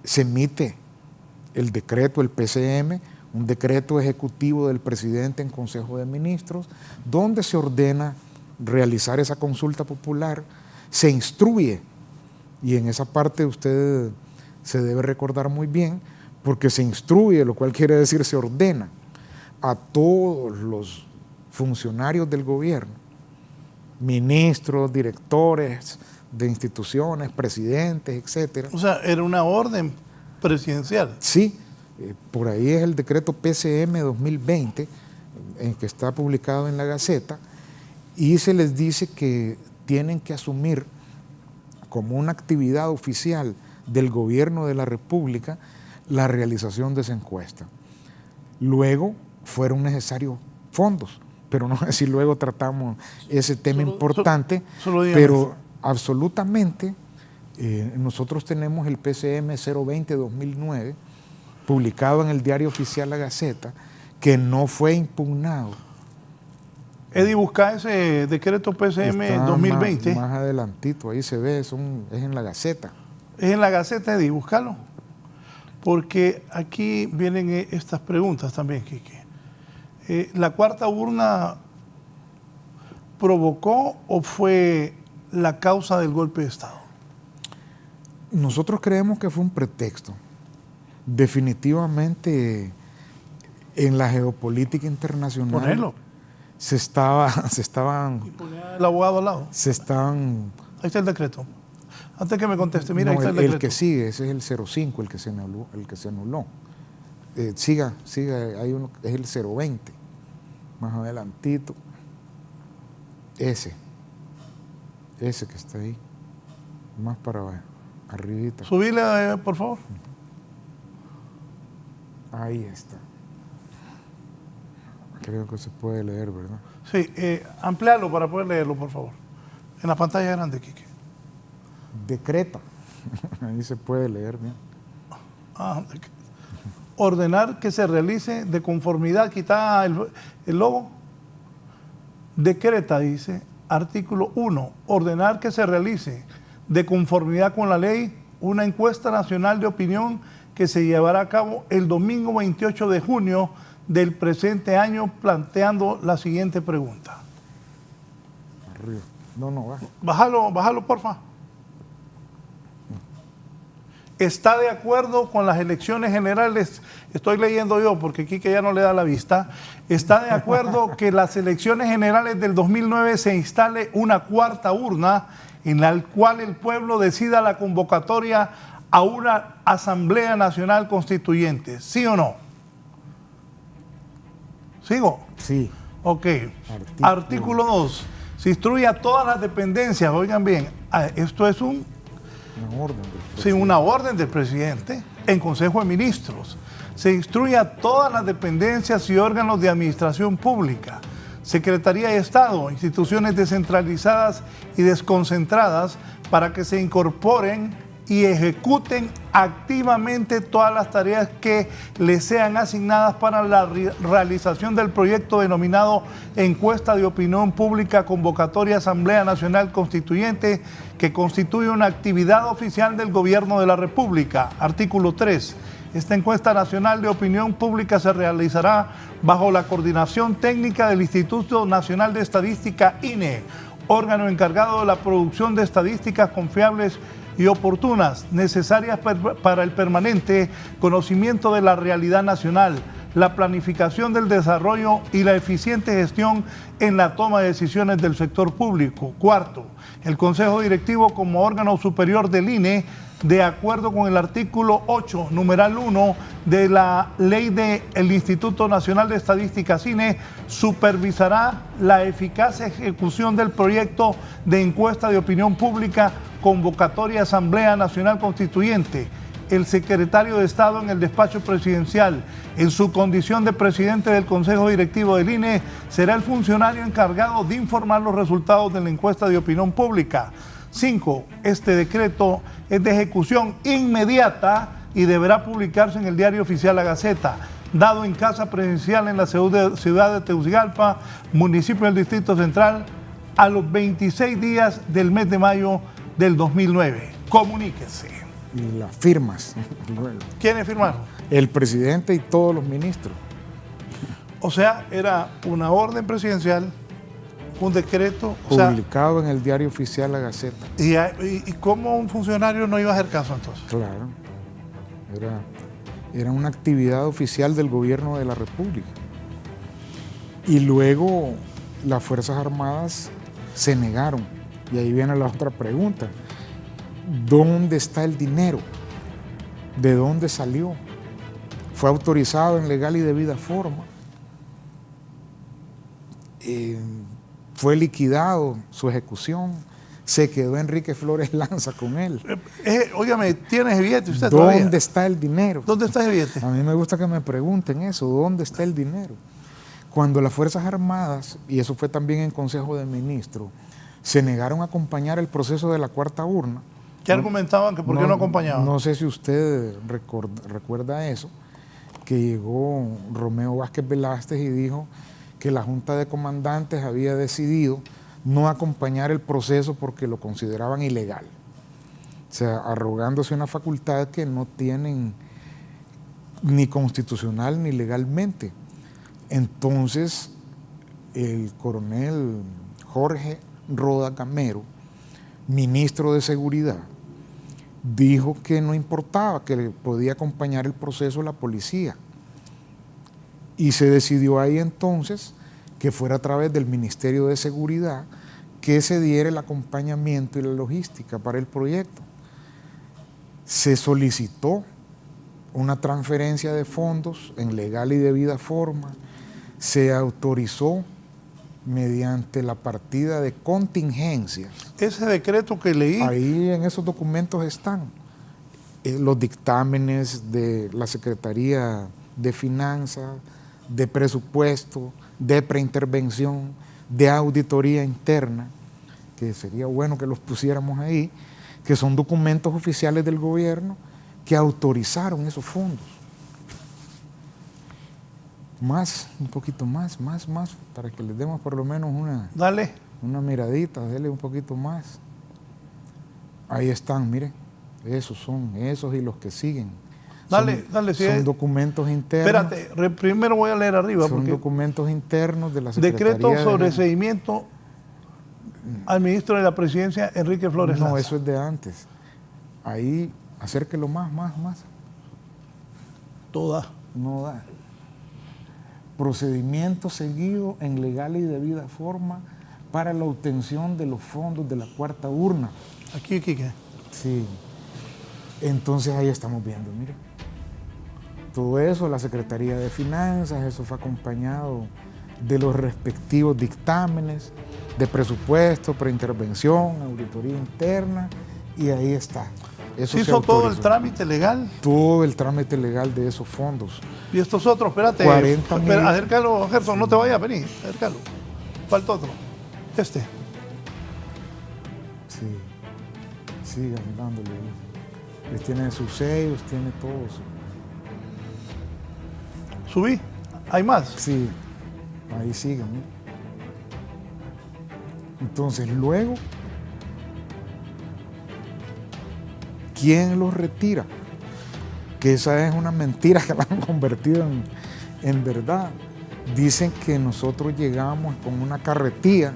Speaker 4: se emite el decreto, el PCM, un decreto ejecutivo del presidente en Consejo de Ministros, donde se ordena realizar esa consulta popular, se instruye, y en esa parte usted se debe recordar muy bien, porque se instruye, lo cual quiere decir se ordena a todos los funcionarios del gobierno, ministros, directores de instituciones, presidentes, etcétera.
Speaker 3: O sea, era una orden presidencial.
Speaker 4: Sí, por ahí es el decreto PCM 2020, en que está publicado en la Gaceta, y se les dice que tienen que asumir como una actividad oficial del gobierno de la República la realización de esa encuesta. Luego fueron necesarios fondos, pero no sé si luego tratamos ese tema importante, pero absolutamente nosotros tenemos el PCM 020-2009 publicado en el diario oficial La Gaceta, que no fue impugnado.
Speaker 3: Eddie, busca ese decreto PCM
Speaker 4: Está
Speaker 3: 2020.
Speaker 4: Más adelantito, ahí se ve, es en La Gaceta.
Speaker 3: Es en La Gaceta, Eddie, búscalo. Porque aquí vienen estas preguntas también, Quique. ¿La cuarta urna provocó o fue la causa del golpe de Estado?
Speaker 4: Nosotros creemos que fue un pretexto. Definitivamente en la geopolítica internacional
Speaker 3: Ponelo.
Speaker 4: se estaban...
Speaker 3: Y ponía el abogado al lado.
Speaker 4: Se estaban...
Speaker 3: Ahí está el decreto. Antes que me conteste, mira,
Speaker 4: No,
Speaker 3: ahí está el decreto.
Speaker 4: el que sigue, ese es el 05, el que se anuló. Siga, hay uno, es el 020, más adelantito. Ese que está ahí, más para abajo, arribita.
Speaker 3: Subile, por favor.
Speaker 4: Ahí está. Creo que se puede leer, ¿verdad?
Speaker 3: Sí, amplialo para poder leerlo, por favor. En la pantalla grande, Quique.
Speaker 4: Decreta. Ahí se puede leer bien.
Speaker 3: Ordenar que se realice de conformidad, quita el logo. Decreta, dice, artículo 1, ordenar que se realice de conformidad con la ley una encuesta nacional de opinión que se llevará a cabo el domingo 28 de junio del presente año, planteando la siguiente pregunta.
Speaker 4: Arriba. No, baja.
Speaker 3: Bájalo, porfa. ¿Está de acuerdo con las elecciones generales? Estoy leyendo yo porque Quique ya no le da la vista. ¿Está de acuerdo que las elecciones generales del 2009 se instale una cuarta urna en la cual el pueblo decida la convocatoria a una Asamblea Nacional Constituyente? ¿Sí o no? ¿Sigo?
Speaker 4: Sí.
Speaker 3: Ok. Artículo 2. Se instruye a todas las dependencias, oigan bien, esto es una orden del presidente en Consejo de Ministros. Se instruye a todas las dependencias y órganos de administración pública, Secretaría de Estado, instituciones descentralizadas y desconcentradas, para que se incorporen y ejecuten activamente todas las tareas que les sean asignadas para la realización del proyecto denominado Encuesta de Opinión Pública Convocatoria Asamblea Nacional Constituyente, que constituye una actividad oficial del Gobierno de la República. Artículo 3. Esta encuesta nacional de opinión pública se realizará bajo la coordinación técnica del Instituto Nacional de Estadística, INE, órgano encargado de la producción de estadísticas confiables y oportunas, necesarias para el permanente conocimiento de la realidad nacional, la planificación del desarrollo y la eficiente gestión en la toma de decisiones del sector público. Cuarto, el Consejo Directivo como órgano superior del INE, de acuerdo con el artículo 8, numeral 1 de la ley del Instituto Nacional de Estadística, INE, supervisará la eficaz ejecución del proyecto de encuesta de opinión pública convocatoria Asamblea Nacional Constituyente. El secretario de Estado en el despacho presidencial, en su condición de presidente del Consejo Directivo del INE, será el funcionario encargado de informar los resultados de la encuesta de opinión pública. 5. Este decreto es de ejecución inmediata y deberá publicarse en el diario oficial La Gaceta. dado en casa presidencial en la ciudad de Tegucigalpa, municipio del Distrito Central, a los 26 días del mes de mayo del 2009. Comuníquese.
Speaker 4: Y las firmas.
Speaker 3: ¿Quiénes firmaron?
Speaker 4: El presidente y todos los ministros.
Speaker 3: O sea, era una orden presidencial, un decreto.
Speaker 4: Publicado en el Diario Oficial La Gaceta.
Speaker 3: ¿Y cómo un funcionario no iba a hacer caso entonces?
Speaker 4: Claro. Era una actividad oficial del gobierno de la República. Y luego las Fuerzas Armadas se negaron. Y ahí viene la otra pregunta. ¿Dónde está el dinero? ¿De dónde salió? ¿Fue autorizado en legal y debida forma? ¿Fue liquidado su ejecución? ¿Se quedó Enrique Flores Lanza con él?
Speaker 3: Óigame, ¿tiene ese billete usted
Speaker 4: ¿Dónde
Speaker 3: todavía?
Speaker 4: está el dinero?
Speaker 3: ¿Dónde está ese billete?
Speaker 4: A mí me gusta que me pregunten eso, ¿dónde está el dinero? Cuando las Fuerzas Armadas, y eso fue también en Consejo de Ministros, se negaron a acompañar el proceso de la cuarta urna.
Speaker 3: ¿Qué argumentaban? ¿Que ¿Por qué no acompañaban?
Speaker 4: No sé si usted recuerda eso, que llegó Romeo Vázquez Velázquez y dijo que la Junta de Comandantes había decidido no acompañar el proceso porque lo consideraban ilegal. O sea, arrogándose una facultad que no tienen ni constitucional ni legalmente. Entonces, el coronel Jorge Roda Gamero, ministro de Seguridad, dijo que no importaba, que le podía acompañar el proceso la policía. Y se decidió ahí entonces que fuera a través del Ministerio de Seguridad que se diera el acompañamiento y la logística para el proyecto. Se solicitó una transferencia de fondos en legal y debida forma, se autorizó mediante la partida de contingencias.
Speaker 3: Ese decreto que leí...
Speaker 4: Ahí en esos documentos están los dictámenes de la Secretaría de Finanzas, de Presupuesto, de Preintervención, de Auditoría Interna, que sería bueno que los pusiéramos ahí, que son documentos oficiales del gobierno que autorizaron esos fondos. Más, un poquito más, para que les demos por lo menos una miradita, dele un poquito más. Ahí están, miren, esos y los que siguen.
Speaker 3: Dale,
Speaker 4: son documentos internos.
Speaker 3: Espérate, primero voy a leer arriba.
Speaker 4: Son documentos internos de la Secretaría.
Speaker 3: Decreto sobre seguimiento al ministro de la Presidencia, Enrique Flores Lanza.
Speaker 4: No, eso es de antes. Ahí, acérquelo más.
Speaker 3: Toda.
Speaker 4: No da. Procedimiento seguido en legal y debida forma para la obtención de los fondos de la cuarta urna.
Speaker 3: Aquí, ¿qué?
Speaker 4: Sí. Entonces ahí estamos viendo, mire. Todo eso, la Secretaría de Finanzas, eso fue acompañado de los respectivos dictámenes de presupuesto, preintervención, auditoría interna, y ahí está. Eso
Speaker 3: ¿Se hizo todo el trámite legal?
Speaker 4: Todo el trámite legal de esos fondos.
Speaker 3: Y estos otros, espérate.
Speaker 4: 40.000.
Speaker 3: Acércalo, Gerson, no te vayas a venir, acércalo. Falta otro. Sí. Sigan dándole.
Speaker 4: Les tiene sus sellos, tiene todo eso.
Speaker 3: ¿Subí? ¿Hay más?
Speaker 4: Sí, ahí siguen. ¿No? Entonces, luego, ¿quién los retira? Que esa es una mentira que la han convertido en verdad. Dicen que nosotros llegamos con una carretilla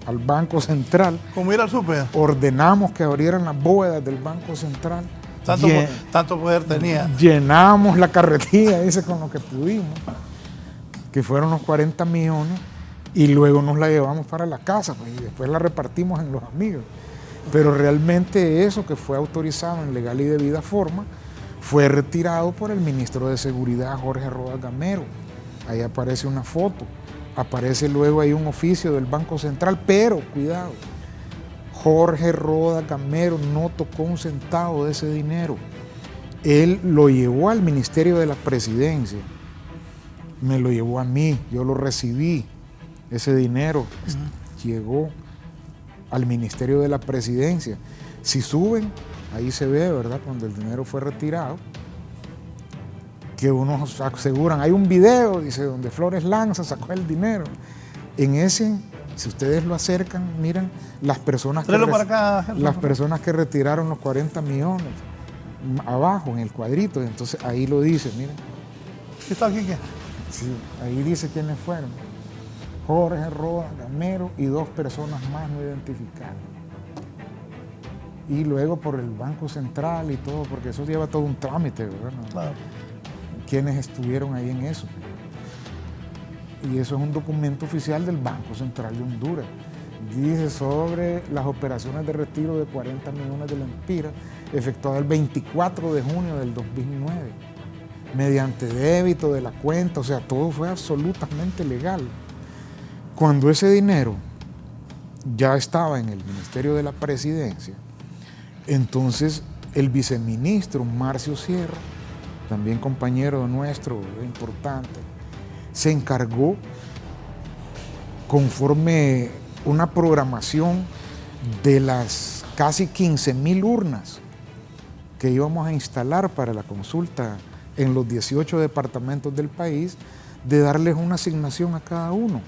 Speaker 4: al Banco Central.
Speaker 3: ¿Cómo ir al súper?
Speaker 4: Ordenamos que abrieran las bóvedas del Banco Central.
Speaker 3: Tanto poder tenía.
Speaker 4: Llenamos la carretilla, dice, con lo que pudimos, que fueron unos 40 millones, y luego nos la llevamos para la casa, pues, y después la repartimos en los amigos. Pero realmente eso que fue autorizado en legal y debida forma fue retirado por el ministro de Seguridad, Jorge Roda Gamero. Ahí aparece una foto, aparece luego ahí un oficio del Banco Central, pero cuidado, Jorge Roda Gamero no tocó un centavo de ese dinero. Él lo llevó al Ministerio de la Presidencia, me lo llevó a mí, yo lo recibí. Ese dinero llegó al Ministerio de la Presidencia. Si suben, ahí se ve, ¿verdad?, cuando el dinero fue retirado. que unos aseguran, hay un video, dice, donde Flores Lanza sacó el dinero. En ese, si ustedes lo acercan, miran las personas que retiraron los 40 millones, abajo en el cuadrito, entonces ahí lo dice, miren.
Speaker 3: ¿Qué está aquí? ¿Qué?
Speaker 4: Sí, ahí dice quiénes fueron. Jorge Roa Gamero y 2 personas más no identificadas. Y luego por el Banco Central y todo, porque eso lleva todo un trámite, ¿verdad?
Speaker 3: Claro.
Speaker 4: Quienes estuvieron ahí en eso. Y eso es un documento oficial del Banco Central de Honduras. Dice sobre las operaciones de retiro de 40 millones de lempiras efectuadas el 24 de junio del 2009, mediante débito de la cuenta, o sea, todo fue absolutamente legal. Cuando ese dinero ya estaba en el Ministerio de la Presidencia, entonces el viceministro Marcio Sierra, también compañero nuestro importante, se encargó, conforme una programación de las casi 15,000 urnas que íbamos a instalar para la consulta en los 18 departamentos del país, de darles una asignación a cada uno.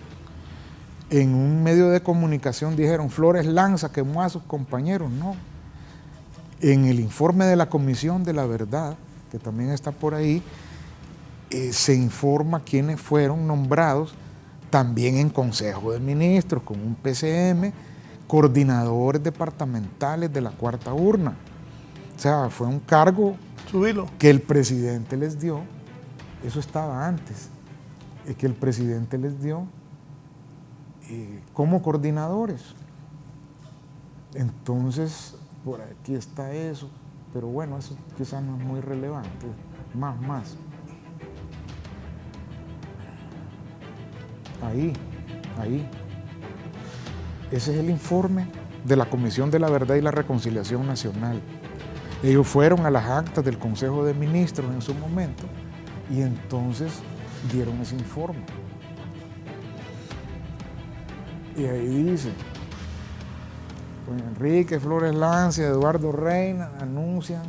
Speaker 4: En un medio de comunicación dijeron, Flores Lanza quemó a sus compañeros. No. En el informe de la Comisión de la Verdad, que también está por ahí, se informa quiénes fueron nombrados también en Consejo de Ministros, con un PCM, coordinadores departamentales de la cuarta urna. O sea, fue un cargo que el presidente les dio, eso estaba antes, que el presidente les dio como coordinadores. Entonces, por aquí está eso, pero bueno, eso quizás no es muy relevante, más. Ahí. Ese es el informe de la Comisión de la Verdad y la Reconciliación Nacional. Ellos fueron a las actas del Consejo de Ministros en su momento y entonces dieron ese informe. Y ahí dice, pues Enrique Flores Lanza y Eduardo Reina anuncian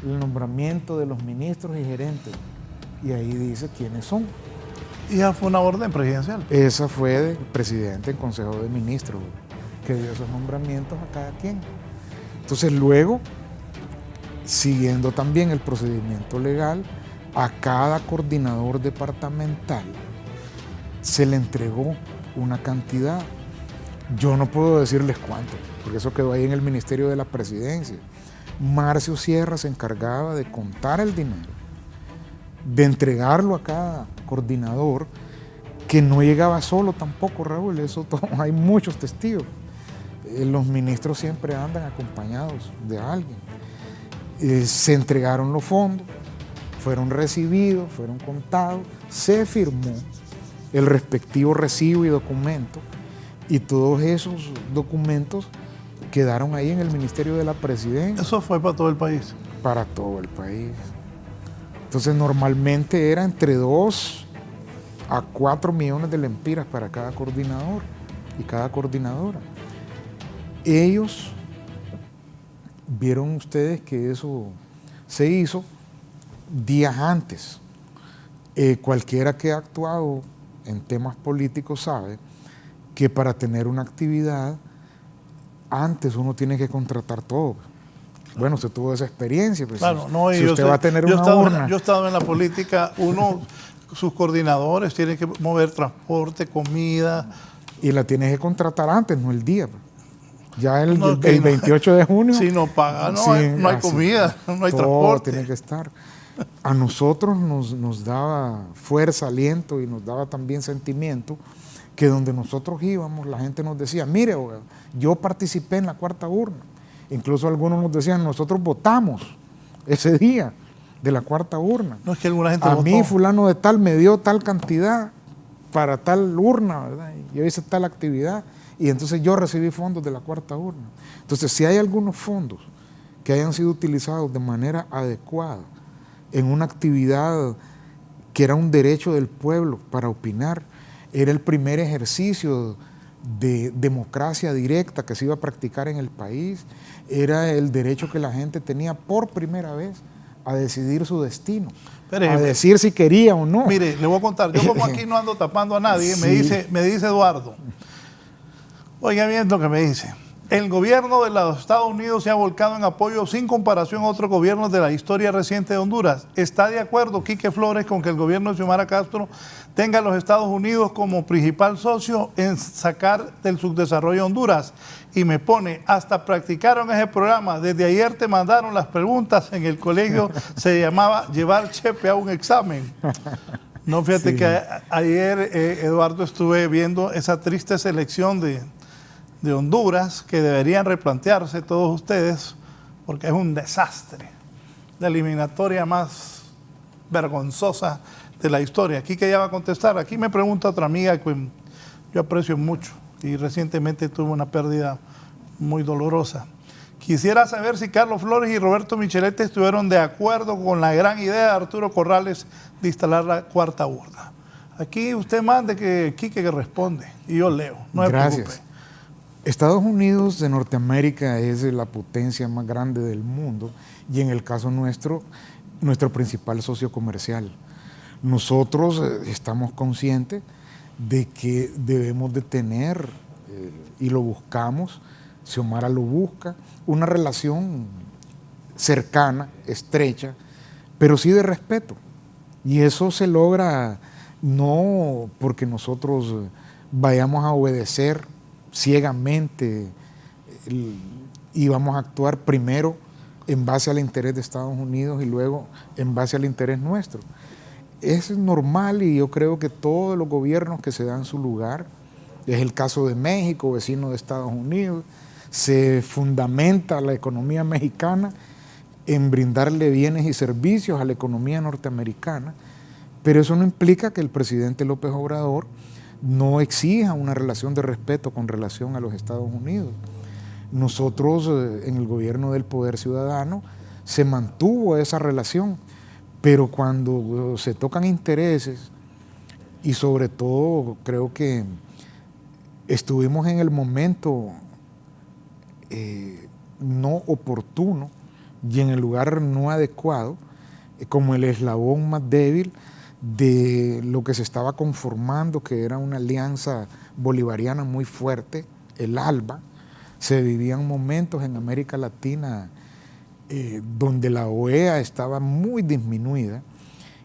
Speaker 4: el nombramiento de los ministros y gerentes. Y ahí dice quiénes son.
Speaker 3: ¿Y ya fue una orden presidencial?
Speaker 4: Esa fue del presidente en Consejo de Ministros, que dio esos nombramientos a cada quien. Entonces luego, siguiendo también el procedimiento legal, a cada coordinador departamental se le entregó una cantidad. Yo no puedo decirles cuánto, porque eso quedó ahí en el Ministerio de la Presidencia. Marcio Sierra se encargaba de contar el dinero, de entregarlo a cada coordinador, que no llegaba solo tampoco, Raúl, eso todo, hay muchos testigos. Los ministros siempre andan acompañados de alguien. Se entregaron los fondos, fueron recibidos, fueron contados, se firmó el respectivo recibo y documento, y todos esos documentos quedaron ahí en el Ministerio de la Presidencia.
Speaker 3: ¿Eso fue para todo el país?
Speaker 4: Para todo el país. Entonces normalmente era entre 2 a 4 millones de lempiras para cada coordinador y cada coordinadora. Ellos vieron ustedes que eso se hizo días antes. Cualquiera que ha actuado en temas políticos sabe que para tener una actividad antes uno tiene que contratar todo. Bueno, usted tuvo esa experiencia. Pues,
Speaker 3: claro, no,
Speaker 4: si usted va a tener una urna.
Speaker 3: Yo he estado en la política, sus coordinadores tienen que mover transporte, comida.
Speaker 4: Y la tienes que contratar antes, no el día. Ya el 28 de junio.
Speaker 3: Si no paga, no hay comida, no hay transporte.
Speaker 4: Tiene que estar. A nosotros nos daba fuerza, aliento y nos daba también sentimiento que donde nosotros íbamos, la gente nos decía, mire, yo participé en la cuarta urna. Incluso algunos nos decían, nosotros votamos ese día de la cuarta urna.
Speaker 3: No es que alguna gente
Speaker 4: a
Speaker 3: votó.
Speaker 4: mí fulano de tal me dio tal cantidad para tal urna, ¿verdad? Yo hice tal actividad y entonces yo recibí fondos de la cuarta urna. Entonces, si hay algunos fondos que hayan sido utilizados de manera adecuada en una actividad que era un derecho del pueblo para opinar, era el primer ejercicio de democracia directa que se iba a practicar en el país, era el derecho que la gente tenía por primera vez a decidir su destino,
Speaker 3: Pero,
Speaker 4: a decir si quería o no.
Speaker 3: Mire, le voy a contar, yo como aquí no ando tapando a nadie,
Speaker 4: Sí.
Speaker 3: me dice Eduardo, oiga bien lo que me dice, el gobierno de los Estados Unidos se ha volcado en apoyo sin comparación a otros gobiernos de la historia reciente de Honduras. ¿Está de acuerdo Quique Flores con que el gobierno de Xiomara Castro tenga a los Estados Unidos como principal socio en sacar del subdesarrollo a Honduras? Y me pone, hasta practicaron ese programa, desde ayer te mandaron las preguntas, en el colegio se llamaba llevar chepe a un examen. No, fíjate
Speaker 4: Sí.
Speaker 3: que ayer, Eduardo, estuve viendo esa triste selección de Honduras que deberían replantearse todos ustedes, porque es un desastre, la eliminatoria más vergonzosa de la historia. Aquí que ella va a contestar, aquí me pregunta otra amiga que yo aprecio mucho y recientemente tuvo una pérdida muy dolorosa. Quisiera saber si Carlos Flores y Roberto Micheletti estuvieron de acuerdo con la gran idea de Arturo Corrales de instalar la cuarta urna. Aquí usted mande que Quique que responde y yo leo, no se
Speaker 4: Gracias.
Speaker 3: preocupe.
Speaker 4: Estados Unidos de Norteamérica es la potencia más grande del mundo y en el caso nuestro principal socio comercial. Nosotros estamos conscientes de que debemos de tener, y lo buscamos, Xiomara lo busca, una relación cercana, estrecha, pero sí de respeto. Y eso se logra no porque nosotros vayamos a obedecer ciegamente y vamos a actuar primero en base al interés de Estados Unidos y luego en base al interés nuestro. Es normal y yo creo que todos los gobiernos que se dan su lugar, es el caso de México, vecino de Estados Unidos, se fundamenta la economía mexicana en brindarle bienes y servicios a la economía norteamericana, pero eso no implica que el presidente López Obrador no exija una relación de respeto con relación a los Estados Unidos. Nosotros en el gobierno del Poder Ciudadano se mantuvo esa relación, pero cuando se tocan intereses y sobre todo creo que estuvimos en el momento no oportuno y en el lugar no adecuado, como el eslabón más débil de lo que se estaba conformando, que era una alianza bolivariana muy fuerte, el ALBA. Se vivían momentos en América Latina donde la OEA estaba muy disminuida.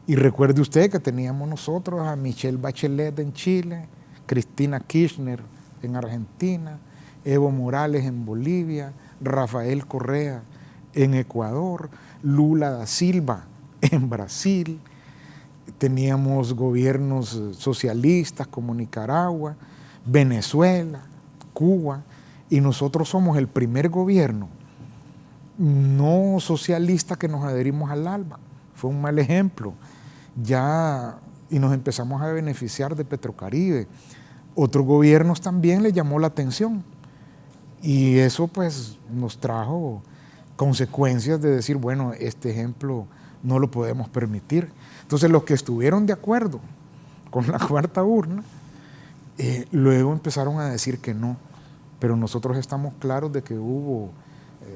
Speaker 4: Y recuerde usted que teníamos nosotros a Michelle Bachelet en Chile, Cristina Kirchner en Argentina, Evo Morales en Bolivia, Rafael Correa en Ecuador, Lula da Silva en Brasil. Teníamos gobiernos socialistas como Nicaragua, Venezuela, Cuba, y nosotros somos el primer gobierno no socialista que nos adherimos al ALBA. Fue un mal ejemplo. Y nos empezamos a beneficiar de Petrocaribe. Otros gobiernos también les llamó la atención. Y eso pues nos trajo consecuencias de decir, bueno, este ejemplo no lo podemos permitir. Entonces los que estuvieron de acuerdo con la cuarta urna, luego empezaron a decir que no. Pero nosotros estamos claros de que hubo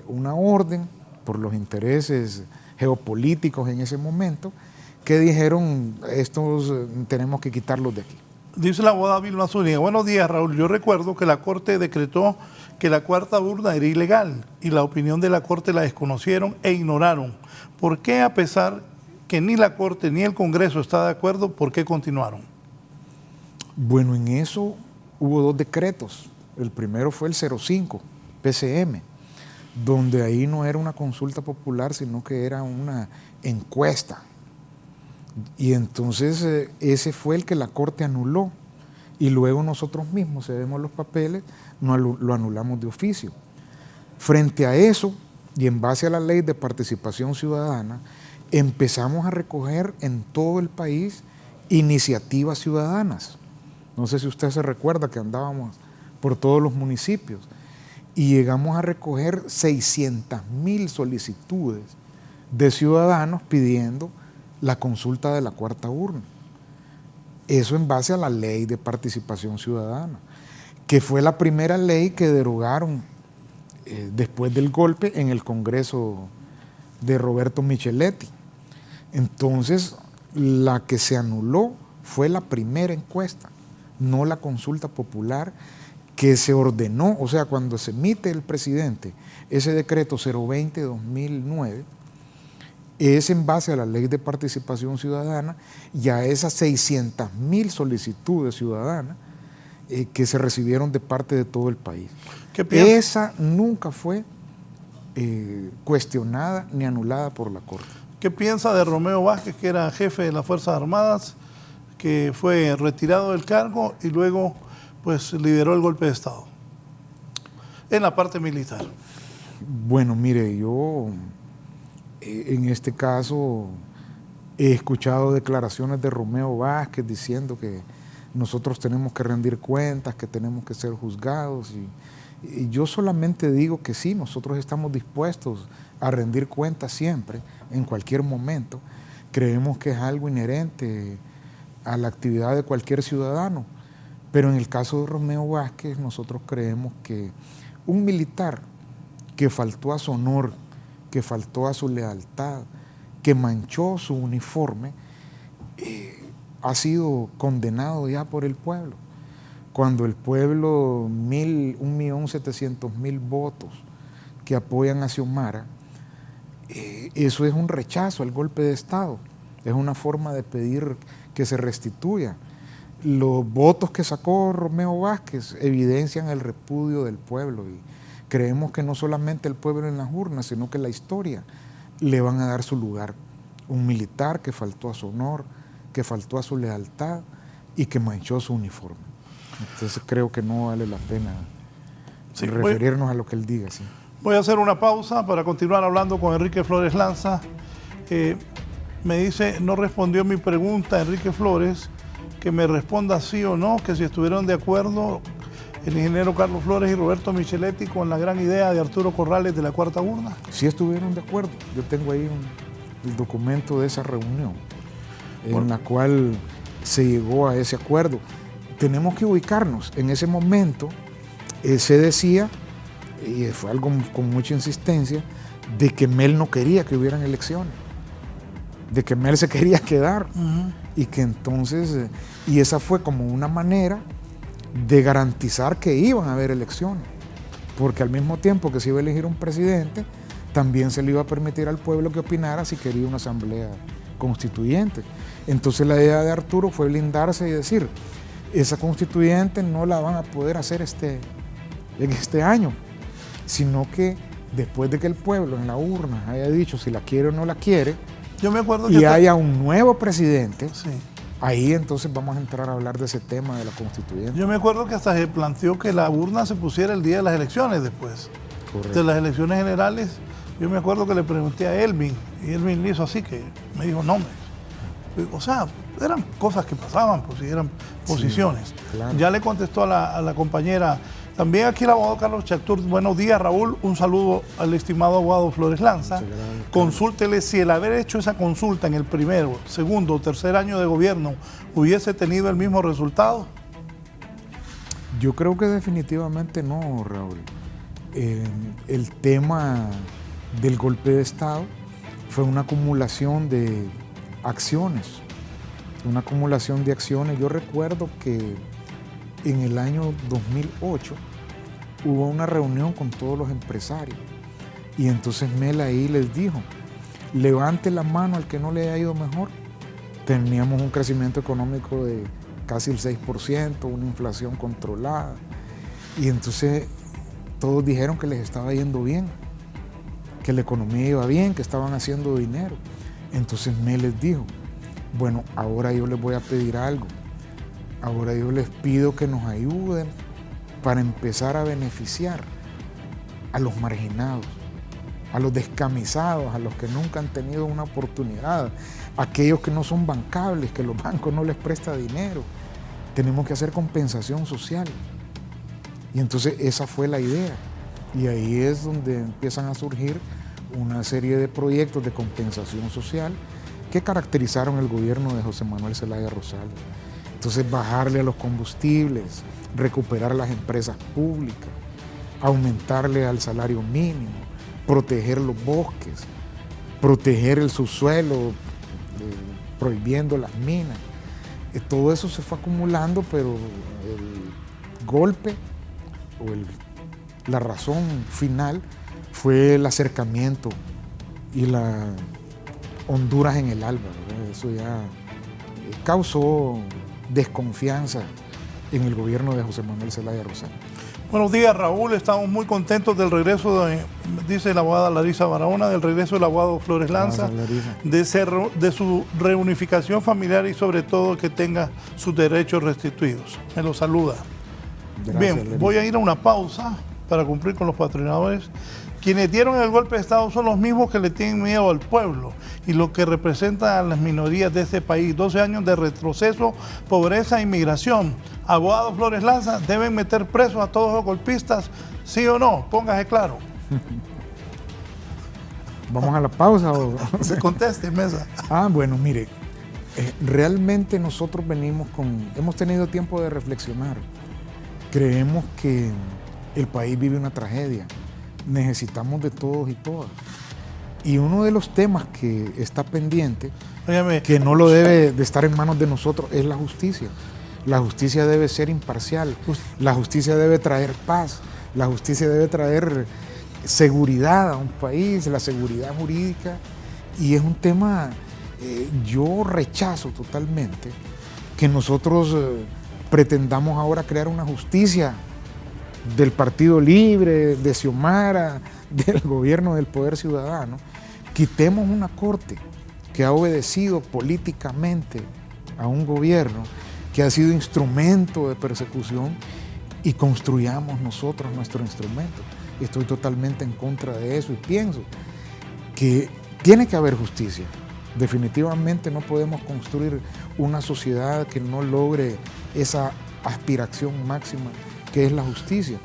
Speaker 4: una orden por los intereses geopolíticos en ese momento que dijeron, estos tenemos que quitarlos de aquí.
Speaker 3: Dice la abogada Vilma Zúñiga, buenos días Raúl, yo recuerdo que la Corte decretó que la cuarta urna era ilegal y la opinión de la Corte la desconocieron e ignoraron. ¿Por qué a pesar que ni la Corte ni el Congreso está de acuerdo, por qué continuaron?
Speaker 4: Bueno, en eso hubo dos decretos. El primero fue el 05, PCM, donde ahí no era una consulta popular, sino que era una encuesta. Y entonces ese fue el que la Corte anuló. Y luego nosotros mismos cedemos los papeles, lo anulamos de oficio. Frente a eso, y en base a la ley de participación ciudadana, empezamos a recoger en todo el país iniciativas ciudadanas. No sé si usted se recuerda que andábamos por todos los municipios y llegamos a recoger 600,000 solicitudes de ciudadanos pidiendo la consulta de la cuarta urna. Eso en base a la ley de participación ciudadana, que fue la primera ley que derogaron después del golpe en el Congreso de Roberto Micheletti. Entonces, la que se anuló fue la primera encuesta, no la consulta popular que se ordenó, o sea, cuando se emite el presidente ese decreto 020-2009, es en base a la Ley de Participación Ciudadana y a esas 600.000 solicitudes ciudadanas que se recibieron de parte de todo el país. Esa nunca fue cuestionada ni anulada por la Corte.
Speaker 3: ¿Qué piensa de Romeo Vázquez, que era jefe de las Fuerzas Armadas, que fue retirado del cargo y luego pues lideró el golpe de Estado en la parte militar?
Speaker 4: Bueno, mire, yo en este caso he escuchado declaraciones de Romeo Vázquez diciendo que nosotros tenemos que rendir cuentas, que tenemos que ser juzgados, y yo solamente digo que sí, nosotros estamos dispuestos a rendir cuentas siempre, en cualquier momento. Creemos que es algo inherente a la actividad de cualquier ciudadano, pero en el caso de Romeo Vázquez nosotros creemos que un militar que faltó a su honor, que faltó a su lealtad, que manchó su uniforme, ha sido condenado ya por el pueblo. Cuando el pueblo, 1.700.000 votos que apoyan a Xiomara, eso es un rechazo al golpe de Estado, es una forma de pedir que se restituya. Los votos que sacó Romeo Vázquez evidencian el repudio del pueblo, y creemos que no solamente el pueblo en las urnas, sino que la historia le van a dar su lugar. Un militar que faltó a su honor, que faltó a su lealtad y que manchó su uniforme. Entonces creo que no vale la pena referirnos a lo que él diga. Sí.
Speaker 3: Voy a hacer una pausa para continuar hablando con Enrique Flores Lanza. Me dice, no respondió mi pregunta Enrique Flores, que me responda sí o no, que si estuvieron de acuerdo el ingeniero Carlos Flores y Roberto Micheletti con la gran idea de Arturo Corrales de la cuarta urna.
Speaker 4: Sí estuvieron de acuerdo. Yo tengo ahí el documento de esa reunión en la cual se llegó a ese acuerdo. Tenemos que ubicarnos. En ese momento se decía, y fue algo con mucha insistencia, de que Mel no quería que hubieran elecciones, de que Mel se quería quedar, y que entonces, y esa fue como una manera de garantizar que iban a haber elecciones, porque al mismo tiempo que se iba a elegir un presidente, también se le iba a permitir al pueblo que opinara si quería una asamblea constituyente. Entonces la idea de Arturo fue blindarse y decir, esa constituyente no la van a poder hacer en este año, sino que después de que el pueblo en la urna haya dicho si la quiere o no la quiere,
Speaker 3: yo me acuerdo
Speaker 4: y haya un nuevo presidente,
Speaker 3: sí,
Speaker 4: ahí entonces vamos a entrar a hablar de ese tema de la constituyente.
Speaker 3: Yo me acuerdo que hasta se planteó que la urna se pusiera el día de las elecciones después. Correcto. De las elecciones generales. Yo me acuerdo que le pregunté a Elvin, y Elvin le hizo así, que me dijo no. O sea, eran cosas que pasaban, pues, y eran posiciones. Sí, claro. Ya le contestó a la compañera. También aquí el abogado Carlos Chactur. Buenos días, Raúl. Un saludo al estimado abogado Flores Lanza. Consúltele si el haber hecho esa consulta en el primero, segundo o tercer año de gobierno hubiese tenido el mismo resultado.
Speaker 4: Yo creo que definitivamente no, Raúl. El tema del golpe de Estado fue una acumulación de acciones, Yo recuerdo que en el año 2008 hubo una reunión con todos los empresarios, y entonces Mel ahí les dijo, levante la mano al que no le haya ido mejor. Teníamos un crecimiento económico de casi el 6%, una inflación controlada, y entonces todos dijeron que les estaba yendo bien, que la economía iba bien, que estaban haciendo dinero. Entonces Mel les dijo, bueno, ahora yo les voy a pedir algo. Ahora yo les pido que nos ayuden para empezar a beneficiar a los marginados, a los descamisados, a los que nunca han tenido una oportunidad, a aquellos que no son bancables, que los bancos no les prestan dinero. Tenemos que hacer compensación social. Y entonces esa fue la idea. Y ahí es donde empiezan a surgir una serie de proyectos de compensación social que caracterizaron el gobierno de José Manuel Zelaya Rosales. Entonces bajarle a los combustibles, recuperar las empresas públicas, aumentarle al salario mínimo, proteger los bosques, proteger el subsuelo, prohibiendo las minas. Todo eso se fue acumulando, pero el golpe o la razón final fue el acercamiento y la Honduras en el alba, ¿verdad? Eso ya causó desconfianza en el gobierno de José Manuel Zelaya Rosell.
Speaker 3: Buenos días, Raúl. Estamos muy contentos del regreso, dice la abogada Larisa Barahona, del regreso del abogado Flores Lanza, de su reunificación familiar y sobre todo que tenga sus derechos restituidos. Me lo saluda. Gracias, bien, Larisa. Voy a ir a una pausa para cumplir con los patrocinadores. Quienes dieron el golpe de Estado son los mismos que le tienen miedo al pueblo y lo que representa a las minorías de este país. 12 años de retroceso, pobreza e inmigración. Abogado Flores Lanza, ¿deben meter presos a todos los golpistas? ¿Sí o no? Póngase claro.
Speaker 4: ¿Vamos a la pausa o...?
Speaker 3: Se conteste, mesa.
Speaker 4: Bueno, mire, realmente nosotros hemos tenido tiempo de reflexionar. Creemos que el país vive una tragedia. Necesitamos de todos y todas. Y uno de los temas que está pendiente, que no lo debe de estar en manos de nosotros, es la justicia. La justicia debe ser imparcial, la justicia debe traer paz, la justicia debe traer seguridad a un país, la seguridad jurídica. Y es un tema, yo rechazo totalmente que nosotros pretendamos ahora crear una justicia del Partido Libre, de Xiomara, del gobierno del Poder Ciudadano. Quitemos una corte que ha obedecido políticamente a un gobierno que ha sido instrumento de persecución y construyamos nosotros nuestro instrumento. Estoy totalmente en contra de eso y pienso que tiene que haber justicia. Definitivamente no podemos construir una sociedad que no logre esa aspiración máxima que es la justicia,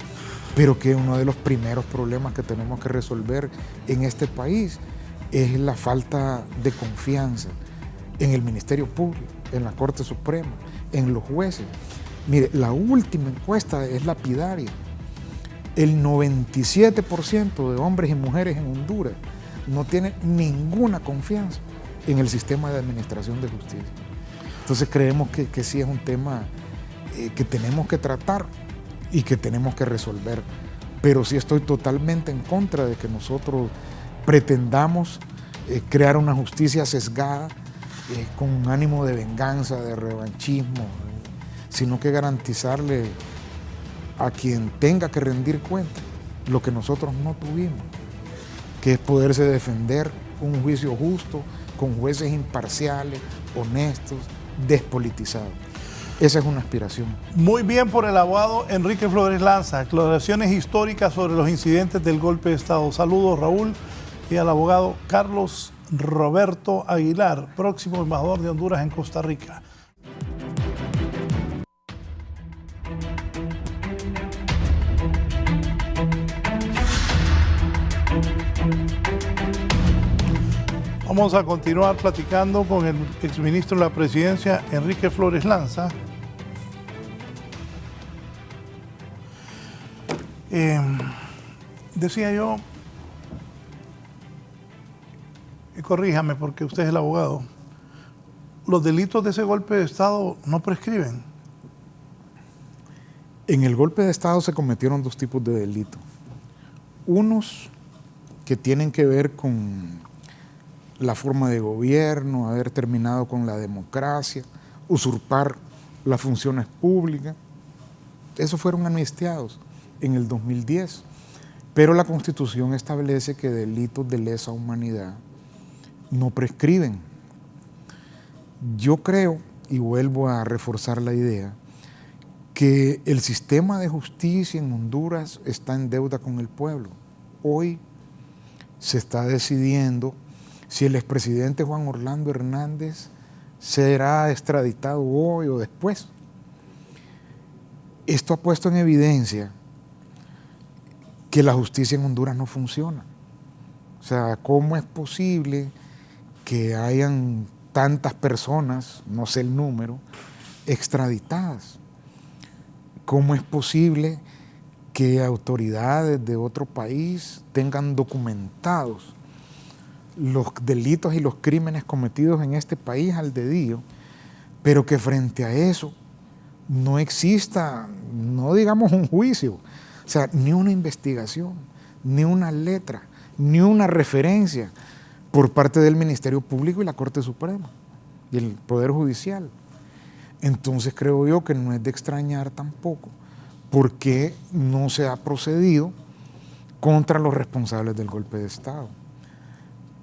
Speaker 4: pero que uno de los primeros problemas que tenemos que resolver en este país es la falta de confianza en el Ministerio Público, en la Corte Suprema, en los jueces. Mire, la última encuesta es lapidaria. El 97% de hombres y mujeres en Honduras no tienen ninguna confianza en el sistema de administración de justicia. Entonces creemos que sí es un tema que tenemos que tratar y que tenemos que resolver. Pero sí estoy totalmente en contra de que nosotros pretendamos crear una justicia sesgada con ánimo de venganza, de revanchismo, sino que garantizarle a quien tenga que rendir cuenta lo que nosotros no tuvimos, que es poderse defender un juicio justo, con jueces imparciales, honestos, despolitizados. Esa es una aspiración.
Speaker 3: Muy bien por el abogado Enrique Flores Lanza. Aclaraciones históricas sobre los incidentes del golpe de Estado. Saludos, Raúl, y al abogado Carlos Roberto Aguilar, próximo embajador de Honduras en Costa Rica. Vamos a continuar platicando con el exministro de la Presidencia, Enrique Flores Lanza. Decía yo, y corríjame porque usted es el abogado, los delitos de ese golpe de Estado no prescriben.
Speaker 4: En el golpe de Estado se cometieron dos tipos de delitos. Unos que tienen que ver con la forma de gobierno, haber terminado con la democracia, usurpar las funciones públicas. Esos fueron amnistiados en el 2010. Pero la Constitución establece que delitos de lesa humanidad no prescriben. Yo creo, y vuelvo a reforzar la idea, que el sistema de justicia en Honduras está en deuda con el pueblo. Hoy se está decidiendo si el expresidente Juan Orlando Hernández será extraditado hoy o después. Esto ha puesto en evidencia que la justicia en Honduras no funciona. O sea, ¿cómo es posible que hayan tantas personas, no sé el número, extraditadas? ¿Cómo es posible que autoridades de otro país tengan documentados los delitos y los crímenes cometidos en este país al dedillo, pero que frente a eso no exista, no digamos un juicio, o sea, ni una investigación, ni una letra, ni una referencia por parte del Ministerio Público y la Corte Suprema y el Poder Judicial. Entonces creo yo que no es de extrañar tampoco por qué no se ha procedido contra los responsables del golpe de Estado.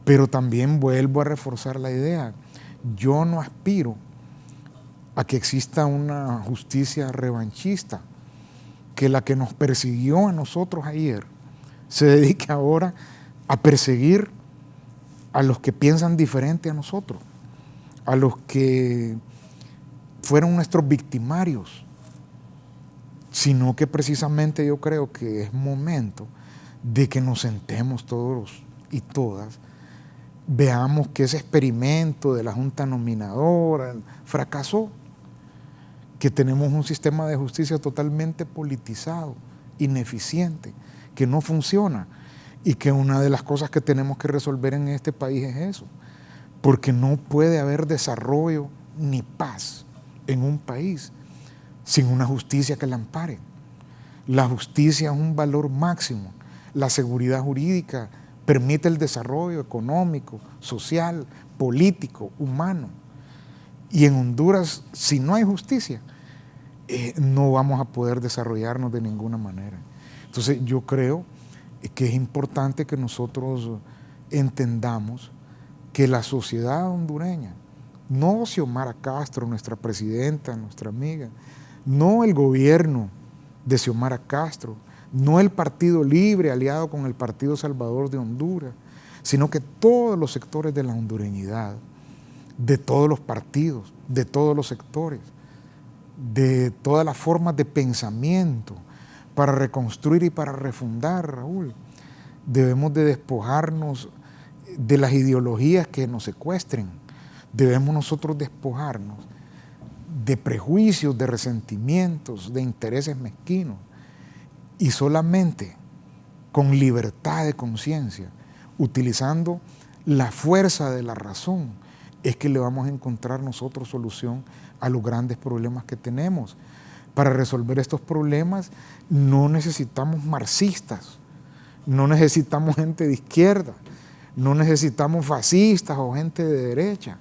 Speaker 4: Pero también vuelvo a reforzar la idea, yo no aspiro a que exista una justicia revanchista, que la que nos persiguió a nosotros ayer se dedique ahora a perseguir a los que piensan diferente a nosotros, a los que fueron nuestros victimarios, sino que precisamente yo creo que es momento de que nos sentemos todos y todas, veamos que ese experimento de la Junta Nominadora fracasó, que tenemos un sistema de justicia totalmente politizado, ineficiente, que no funciona, y que una de las cosas que tenemos que resolver en este país es eso, porque no puede haber desarrollo ni paz en un país sin una justicia que la ampare. La justicia es un valor máximo, la seguridad jurídica permite el desarrollo económico, social, político, humano. Y en Honduras, si no hay justicia, no vamos a poder desarrollarnos de ninguna manera. Entonces yo creo que es importante que nosotros entendamos que la sociedad hondureña, no Xiomara Castro, nuestra presidenta, nuestra amiga, no el gobierno de Xiomara Castro, no el Partido Libre aliado con el Partido Salvador de Honduras, sino que todos los sectores de la hondureñidad, de todos los partidos, de todos los sectores, de todas las formas de pensamiento para reconstruir y para refundar, Raúl, debemos de despojarnos de las ideologías que nos secuestren, debemos nosotros despojarnos de prejuicios, de resentimientos, de intereses mezquinos, y solamente con libertad de conciencia, utilizando la fuerza de la razón, es que le vamos a encontrar nosotros solución a los grandes problemas que tenemos. Para resolver estos problemas no necesitamos marxistas, no necesitamos gente de izquierda, no necesitamos fascistas o gente de derecha,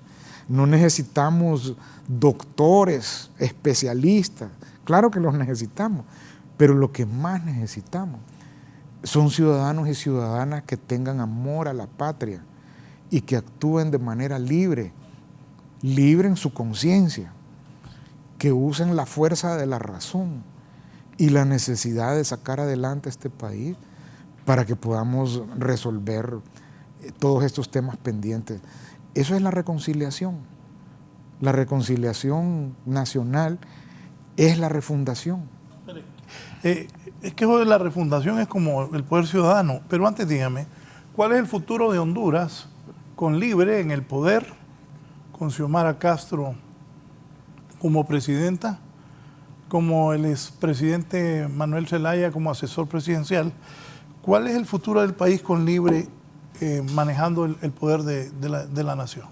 Speaker 4: no necesitamos doctores, especialistas, claro que los necesitamos, pero lo que más necesitamos son ciudadanos y ciudadanas que tengan amor a la patria y que actúen de manera libre, libre en su conciencia, que usen la fuerza de la razón y la necesidad de sacar adelante este país para que podamos resolver todos estos temas pendientes. Eso es la reconciliación. La reconciliación nacional es la refundación.
Speaker 3: Es que eso de la refundación es como el poder ciudadano, pero antes dígame, ¿cuál es el futuro de Honduras con Libre en el poder, con Xiomara Castro como presidenta, como el expresidente Manuel Zelaya como asesor presidencial? ¿Cuál es el futuro del país con Libre manejando el poder de la nación?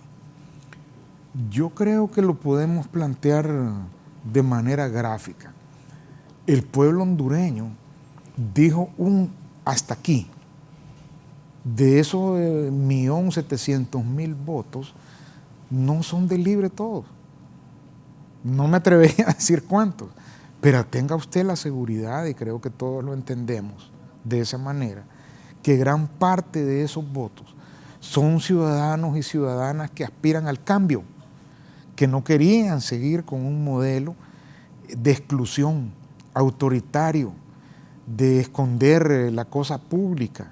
Speaker 4: Yo creo que lo podemos plantear de manera gráfica. El pueblo hondureño dijo un hasta aquí. De esos 1.700.000 votos, no son de Libre todos. No me atrevería a decir cuántos, pero tenga usted la seguridad, y creo que todos lo entendemos de esa manera, que gran parte de esos votos son ciudadanos y ciudadanas que aspiran al cambio, que no querían seguir con un modelo de exclusión, autoritario, de esconder la cosa pública,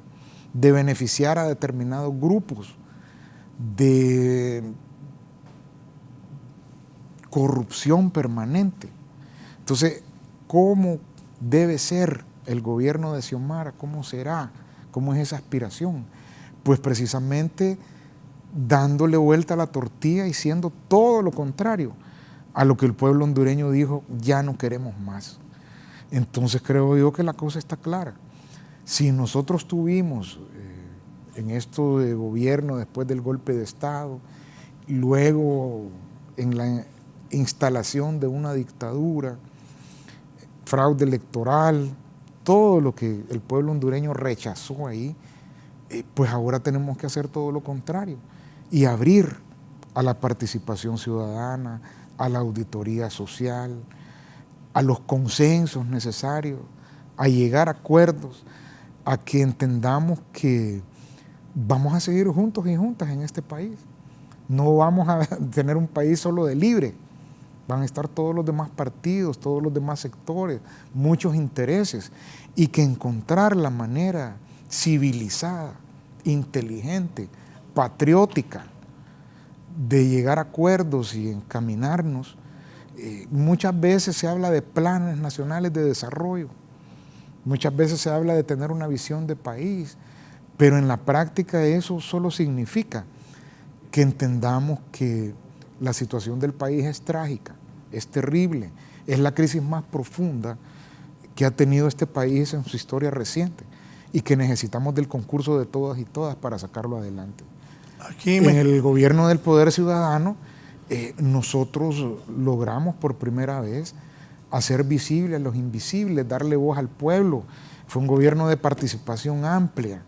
Speaker 4: de beneficiar a determinados grupos, de corrupción permanente. Entonces, ¿cómo debe ser el gobierno de Xiomara? ¿Cómo será? ¿Cómo es esa aspiración? Pues precisamente dándole vuelta a la tortilla y siendo todo lo contrario a lo que el pueblo hondureño dijo, ya no queremos más. Entonces creo yo que la cosa está clara. Si nosotros tuvimos en esto de gobierno después del golpe de Estado, luego en la instalación de una dictadura, fraude electoral, todo lo que el pueblo hondureño rechazó ahí, pues ahora tenemos que hacer todo lo contrario y abrir a la participación ciudadana, a la auditoría social, a los consensos necesarios, a llegar a acuerdos, a que entendamos que vamos a seguir juntos y juntas en este país. No vamos a tener un país solo de libre, van a estar todos los demás partidos, todos los demás sectores, muchos intereses, y que encontrar la manera civilizada, inteligente, patriótica, de llegar a acuerdos y encaminarnos. Muchas veces se habla de planes nacionales de desarrollo, muchas veces se habla de tener una visión de país, pero en la práctica eso solo significa que entendamos que la situación del país es trágica, es terrible, es la crisis más profunda que ha tenido este país en su historia reciente y que necesitamos del concurso de todas y todas para sacarlo adelante. En el gobierno del Poder Ciudadano, nosotros logramos por primera vez hacer visibles los invisibles, darle voz al pueblo. Fue un gobierno de participación amplia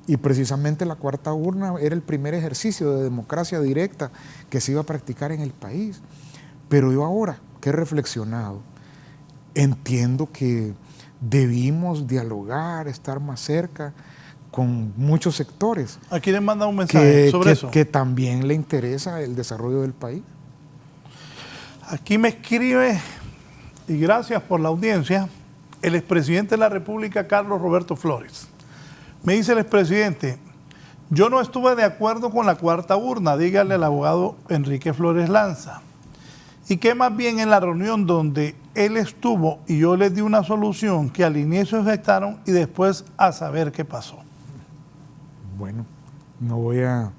Speaker 4: y precisamente la cuarta urna era el primer ejercicio de democracia directa que se iba a practicar en el país. Pero yo ahora que he reflexionado, entiendo que debimos dialogar, estar más cerca con muchos sectores.
Speaker 3: ¿A quién le manda un mensaje sobre eso?
Speaker 4: Que también le interesa el desarrollo del país.
Speaker 3: Aquí me escribe, y gracias por la audiencia, el expresidente de la República, Carlos Roberto Flores. Me dice el expresidente, yo no estuve de acuerdo con la cuarta urna, dígale al abogado Enrique Flores Lanza. Y que más bien en la reunión donde él estuvo y yo le di una solución que al inicio aceptaron y después a saber qué pasó.
Speaker 4: Bueno, no voy a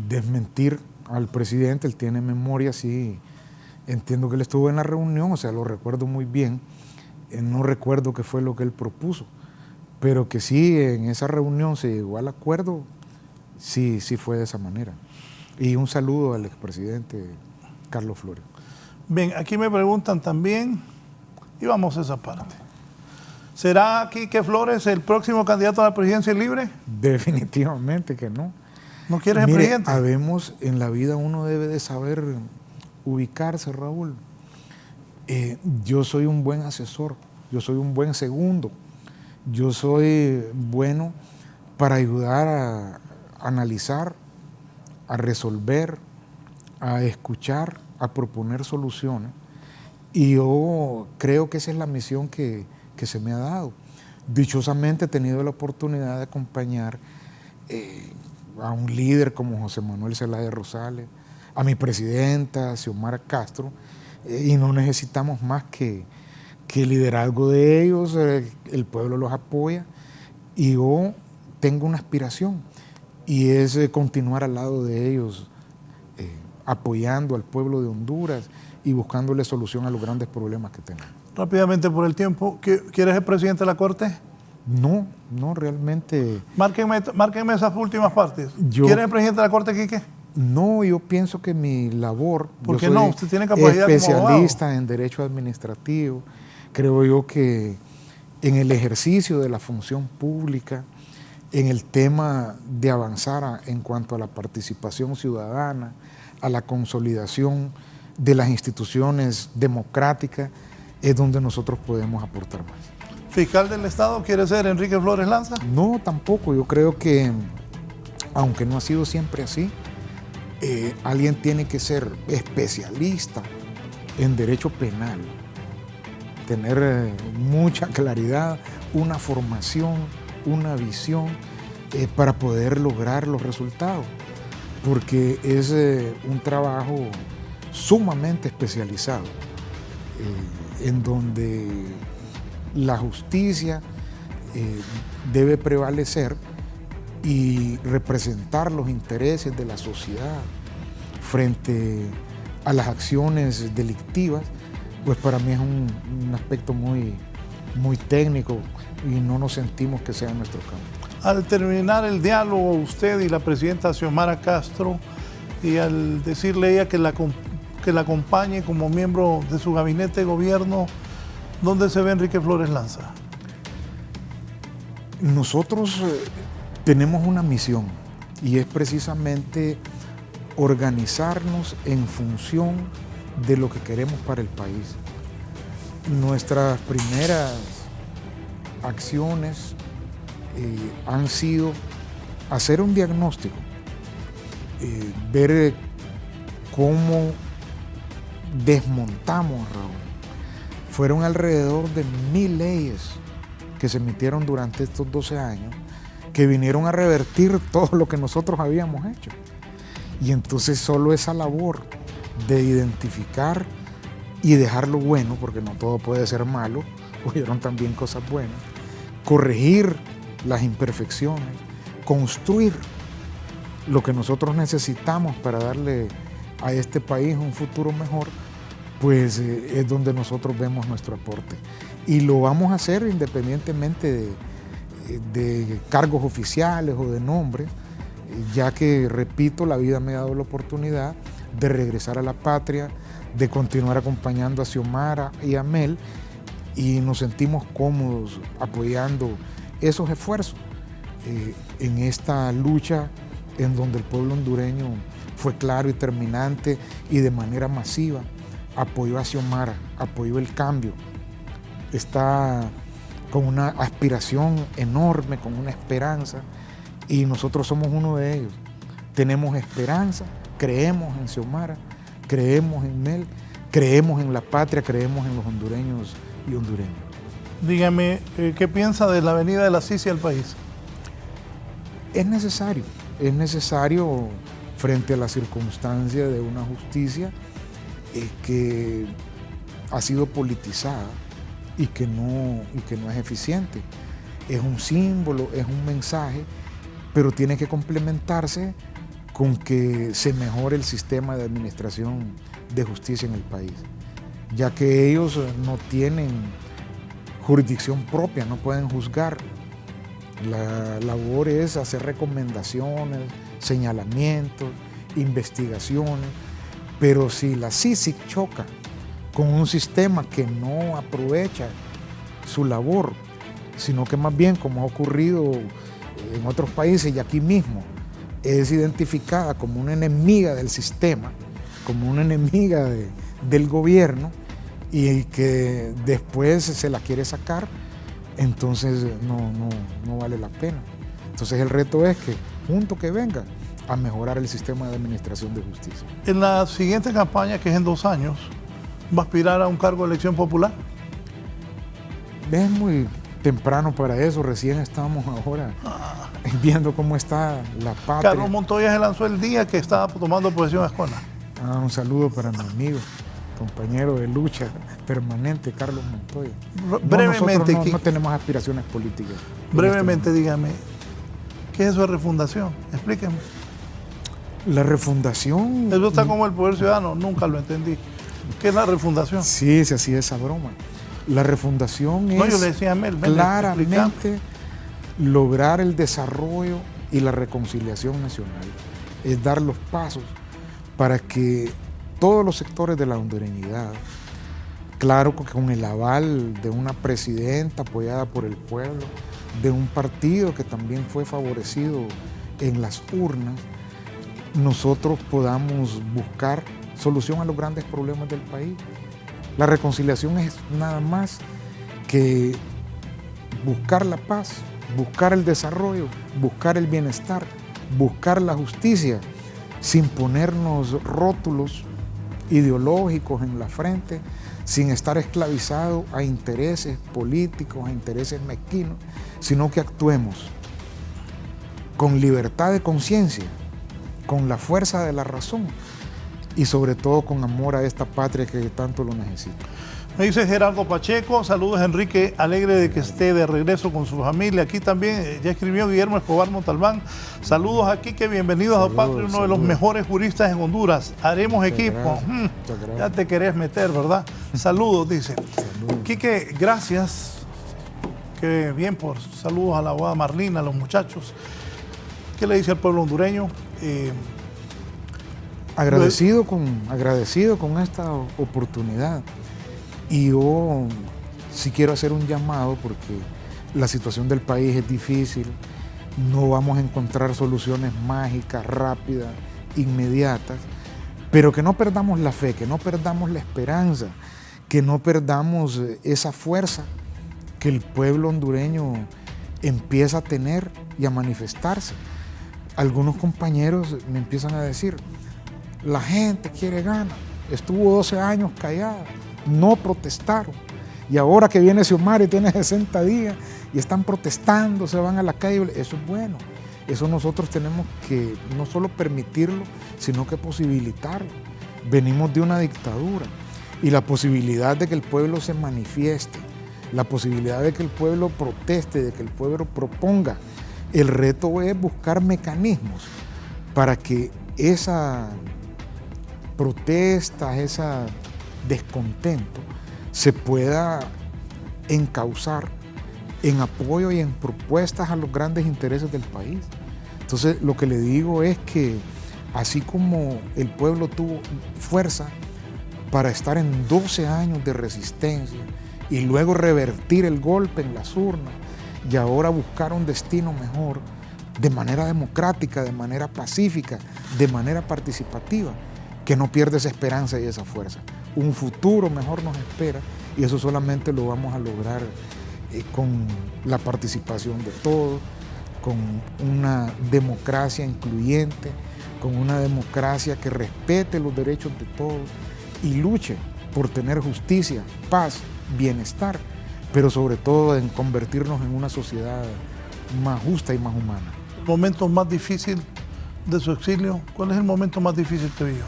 Speaker 4: desmentir al presidente, él tiene memoria, sí, entiendo que él estuvo en la reunión, o sea, lo recuerdo muy bien, no recuerdo qué fue lo que él propuso, pero que sí, en esa reunión se llegó al acuerdo, sí fue de esa manera. Y un saludo al expresidente Carlos Flores.
Speaker 3: Bien, aquí me preguntan también, y vamos a esa parte. ¿Será Quique Flores el próximo candidato a la presidencia libre?
Speaker 4: Definitivamente que no.
Speaker 3: ¿No quieres ser presidente?
Speaker 4: Habemos, en la vida uno debe de saber ubicarse, Raúl. Yo soy un buen asesor, yo soy un buen segundo, yo soy bueno para ayudar a analizar, a resolver, a escuchar, a proponer soluciones. Y yo creo que esa es la misión que se me ha dado. Dichosamente he tenido la oportunidad de acompañar a un líder como José Manuel Zelaya Rosales, a mi presidenta, Xiomara Castro, y no necesitamos más que el liderazgo de ellos, el pueblo los apoya, y yo tengo una aspiración, y es continuar al lado de ellos, apoyando al pueblo de Honduras y buscándole solución a los grandes problemas que tenemos.
Speaker 3: Rápidamente por el tiempo, ¿quieres ser presidente de la Corte?
Speaker 4: No, realmente...
Speaker 3: Márquenme esas últimas partes. ¿Quieres ser presidente de la Corte, Quique?
Speaker 4: No, yo pienso que mi labor...
Speaker 3: ¿Por qué no? Usted tiene capacidad como
Speaker 4: especialista en derecho administrativo. Creo yo que en el ejercicio de la función pública, en el tema de avanzar en cuanto a la participación ciudadana, a la consolidación de las instituciones democráticas, es donde nosotros podemos aportar más.
Speaker 3: ¿Fiscal del Estado quiere ser Enrique Flores Lanza?
Speaker 4: No, tampoco. Yo creo que, aunque no ha sido siempre así, alguien tiene que ser especialista en derecho penal, tener mucha claridad, una formación, una visión para poder lograr los resultados, porque es un trabajo sumamente especializado, en donde la justicia debe prevalecer y representar los intereses de la sociedad frente a las acciones delictivas. Pues para mí es un aspecto muy técnico y no nos sentimos que sea nuestro campo.
Speaker 3: Al terminar el diálogo, usted y la presidenta Xiomara Castro, y al decirle a ella que la acompañe como miembro de su gabinete de gobierno, ¿dónde se ve Enrique Flores Lanza?
Speaker 4: Nosotros tenemos una misión y es precisamente organizarnos en función de lo que queremos para el país. Nuestras primeras acciones han sido hacer un diagnóstico, ver cómo desmontamos, Raúl. Fueron alrededor de 1000 leyes que se emitieron durante estos 12 años que vinieron a revertir todo lo que nosotros habíamos hecho. Y entonces solo esa labor de identificar y dejar lo bueno, porque no todo puede ser malo, hubieron también cosas buenas, corregir las imperfecciones, construir lo que nosotros necesitamos para darle a este país un futuro mejor, pues es donde nosotros vemos nuestro aporte. Y lo vamos a hacer independientemente de cargos oficiales o de nombres, ya que, repito, la vida me ha dado la oportunidad de regresar a la patria, de continuar acompañando a Xiomara y a Mel, y nos sentimos cómodos apoyando esos esfuerzos en esta lucha en donde el pueblo hondureño fue claro y terminante y de manera masiva apoyó a Xiomara, apoyó el cambio. Está con una aspiración enorme, con una esperanza, y nosotros somos uno de ellos. Tenemos esperanza, creemos en Xiomara, creemos en Mel, creemos en la patria, creemos en los hondureños y hondureñas.
Speaker 3: Dígame, ¿qué piensa de la venida de la Sisi al país?
Speaker 4: Es necesario frente a la circunstancia de una justicia que ha sido politizada y que no es eficiente. Es un símbolo, es un mensaje, pero tiene que complementarse con que se mejore el sistema de administración de justicia en el país, ya que ellos no tienen jurisdicción propia, no pueden juzgar. La labor es hacer recomendaciones, señalamientos, investigaciones, pero si la CICIG choca con un sistema que no aprovecha su labor, sino que más bien, como ha ocurrido en otros países y aquí mismo, es identificada como una enemiga del sistema, como una enemiga del gobierno, y que después se la quiere sacar, entonces no vale la pena. Entonces el reto es que junto que venga a mejorar el sistema de administración de justicia.
Speaker 3: En la siguiente campaña, que es en 2 años, ¿va a aspirar a un cargo de elección popular?
Speaker 4: Es muy temprano para eso, recién estamos ahora viendo cómo está la patria.
Speaker 3: Carlos Montoya se lanzó el día que estaba tomando posesión a Ascona.
Speaker 4: Un saludo para mi amigo, compañero de lucha permanente, Carlos Montoya.
Speaker 3: Brevemente,
Speaker 4: nosotros no tenemos aspiraciones políticas.
Speaker 3: Brevemente, dígame, ¿qué es eso de refundación? Explíqueme.
Speaker 4: La refundación...
Speaker 3: Eso está como el Poder Ciudadano, nunca lo entendí. ¿Qué es la refundación?
Speaker 4: Sí, se hacía esa broma. La refundación es
Speaker 3: yo le decía a Mel,
Speaker 4: claramente lograr el desarrollo y la reconciliación nacional. Es dar los pasos para que todos los sectores de la hondureñidad, claro que con el aval de una presidenta apoyada por el pueblo, de un partido que también fue favorecido en las urnas, nosotros podamos buscar solución a los grandes problemas del país. La reconciliación es nada más que buscar la paz, buscar el desarrollo, buscar el bienestar, buscar la justicia, sin ponernos rótulos ideológicos en la frente, sin estar esclavizados a intereses políticos, a intereses mezquinos, sino que actuemos con libertad de conciencia, con la fuerza de la razón y sobre todo con amor a esta patria que tanto lo necesita.
Speaker 3: Me dice Gerardo Pacheco, saludos Enrique, alegre de que esté de regreso con su familia. Aquí también ya escribió Guillermo Escobar Montalbán, saludos aquí, que bienvenidos a Patria, uno de los mejores juristas en Honduras. Haremos equipo. Ya te querés meter, ¿verdad? Saludos, dice. Saludos. Quique, gracias. qué bien, por saludos a la abogada Marlina, a los muchachos. ¿Qué le dice al pueblo hondureño?
Speaker 4: Agradecido con esta oportunidad. Y yo sí quiero hacer un llamado porque la situación del país es difícil, no vamos a encontrar soluciones mágicas, rápidas, inmediatas, pero que no perdamos la fe, que no perdamos la esperanza, que no perdamos esa fuerza que el pueblo hondureño empieza a tener y a manifestarse. Algunos compañeros me empiezan a decir, la gente quiere ganas, estuvo 12 años callada, no protestaron, y ahora que viene Xiomara y tiene 60 días y están protestando, se van a la calle, eso es bueno. Eso nosotros tenemos que no solo permitirlo, sino que posibilitarlo. Venimos de una dictadura y la posibilidad de que el pueblo se manifieste, la posibilidad de que el pueblo proteste, de que el pueblo proponga, el reto es buscar mecanismos para que esa protesta, ese descontento se pueda encauzar en apoyo y en propuestas a los grandes intereses del país. Entonces, lo que le digo es que así como el pueblo tuvo fuerza para estar en 12 años de resistencia y luego revertir el golpe en las urnas y ahora buscar un destino mejor de manera democrática, de manera pacífica, de manera participativa, que no pierda esa esperanza y esa fuerza. Un futuro mejor nos espera y eso solamente lo vamos a lograr con la participación de todos, con una democracia incluyente, con una democracia que respete los derechos de todos y luche por tener justicia, paz, bienestar, pero sobre todo en convertirnos en una sociedad más justa y más humana.
Speaker 3: ¿El momento más difícil de su exilio? ¿Cuál es el momento más difícil que vivió?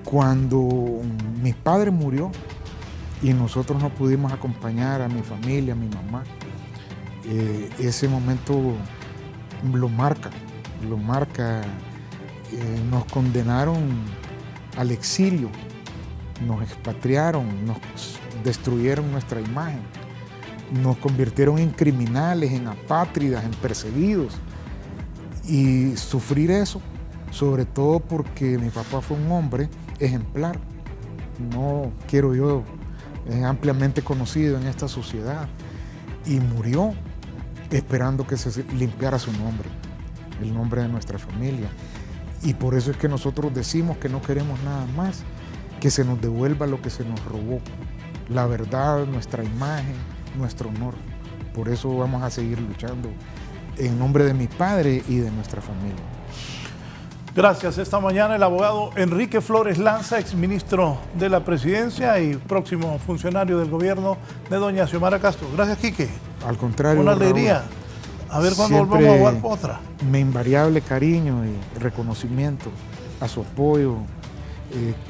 Speaker 4: Cuando mi padre murió y nosotros no pudimos acompañar a mi familia, a mi mamá, ese momento lo marca, nos condenaron al exilio, nos expatriaron, nos destruyeron nuestra imagen, nos convirtieron en criminales, en apátridas, en perseguidos, y sufrir eso, sobre todo porque mi papá fue un hombre ejemplar, no quiero yo, es ampliamente conocido en esta sociedad, y murió esperando que se limpiara su nombre, el nombre de nuestra familia. Y por eso es que nosotros decimos que no queremos nada más, que se nos devuelva lo que se nos robó, la verdad, nuestra imagen, nuestro honor. Por eso vamos a seguir luchando en nombre de mi padre y de nuestra familia.
Speaker 3: Gracias. Esta mañana el abogado Enrique Flores Lanza, exministro de la Presidencia y próximo funcionario del gobierno de doña Xiomara Castro. Gracias, Quique.
Speaker 4: Al contrario,
Speaker 3: una alegría. A ver cuándo volvemos a jugar por otra.
Speaker 4: Mi invariable cariño y reconocimiento a su apoyo.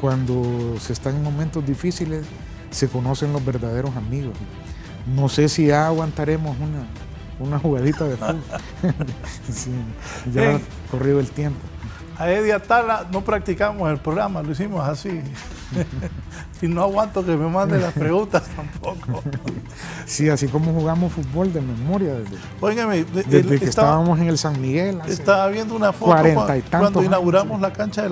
Speaker 4: Cuando se están en momentos difíciles, se conocen los verdaderos amigos. No sé si ya aguantaremos una jugadita de fútbol. Sí, ya ha corrido el tiempo.
Speaker 3: A Eddie Atala no practicamos el programa, lo hicimos así. Y no aguanto que me mande las preguntas tampoco.
Speaker 4: Sí, así como jugamos fútbol de memoria
Speaker 3: desde
Speaker 4: que estábamos en el San Miguel.
Speaker 3: Estaba viendo una foto cuando inauguramos la cancha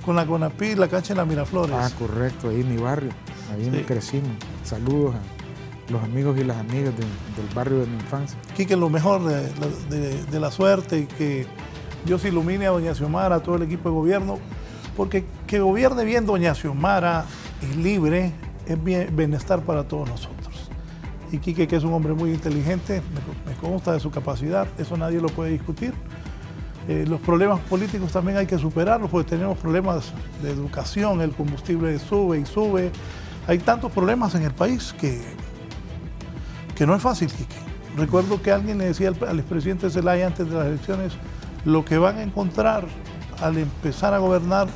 Speaker 3: con la CONAPI, la cancha de la Miraflores.
Speaker 4: Ah, correcto, ahí en mi barrio, ahí crecimos. Saludos a los amigos y las amigas del barrio de mi infancia.
Speaker 3: Quique, lo mejor de la suerte y que Dios ilumine a doña Xiomara, a todo el equipo de gobierno, porque que gobierne bien doña Xiomara y libre es bienestar para todos nosotros. Y Quique, que es un hombre muy inteligente, me consta de su capacidad, eso nadie lo puede discutir. Los problemas políticos también hay que superarlos, porque tenemos problemas de educación, el combustible sube y sube. Hay tantos problemas en el país que no es fácil, Quique. Recuerdo que alguien le decía al expresidente Zelaya antes de las elecciones, lo que van a encontrar al empezar a gobernar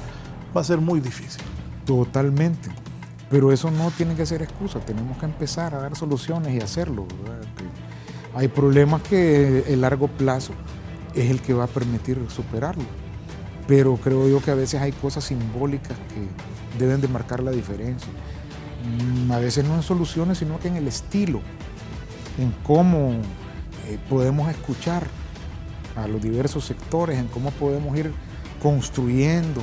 Speaker 3: va a ser muy difícil.
Speaker 4: Totalmente, pero eso no tiene que ser excusa, tenemos que empezar a dar soluciones y hacerlo, ¿verdad? Hay problemas que el largo plazo es el que va a permitir superarlo, pero creo yo que a veces hay cosas simbólicas que deben de marcar la diferencia. a veces no en soluciones, sino que en el estilo, en cómo podemos escuchar a los diversos sectores, en cómo podemos ir construyendo,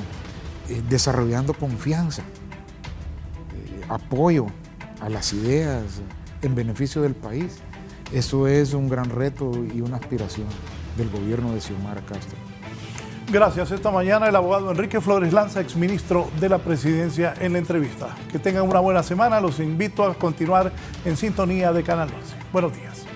Speaker 4: desarrollando confianza, apoyo a las ideas en beneficio del país. Eso es un gran reto y una aspiración del gobierno de Xiomara Castro.
Speaker 3: Gracias. Esta mañana el abogado Enrique Flores Lanza, exministro de la Presidencia, en la entrevista. Que tengan una buena semana. Los invito a continuar en sintonía de Canal 11. Buenos días.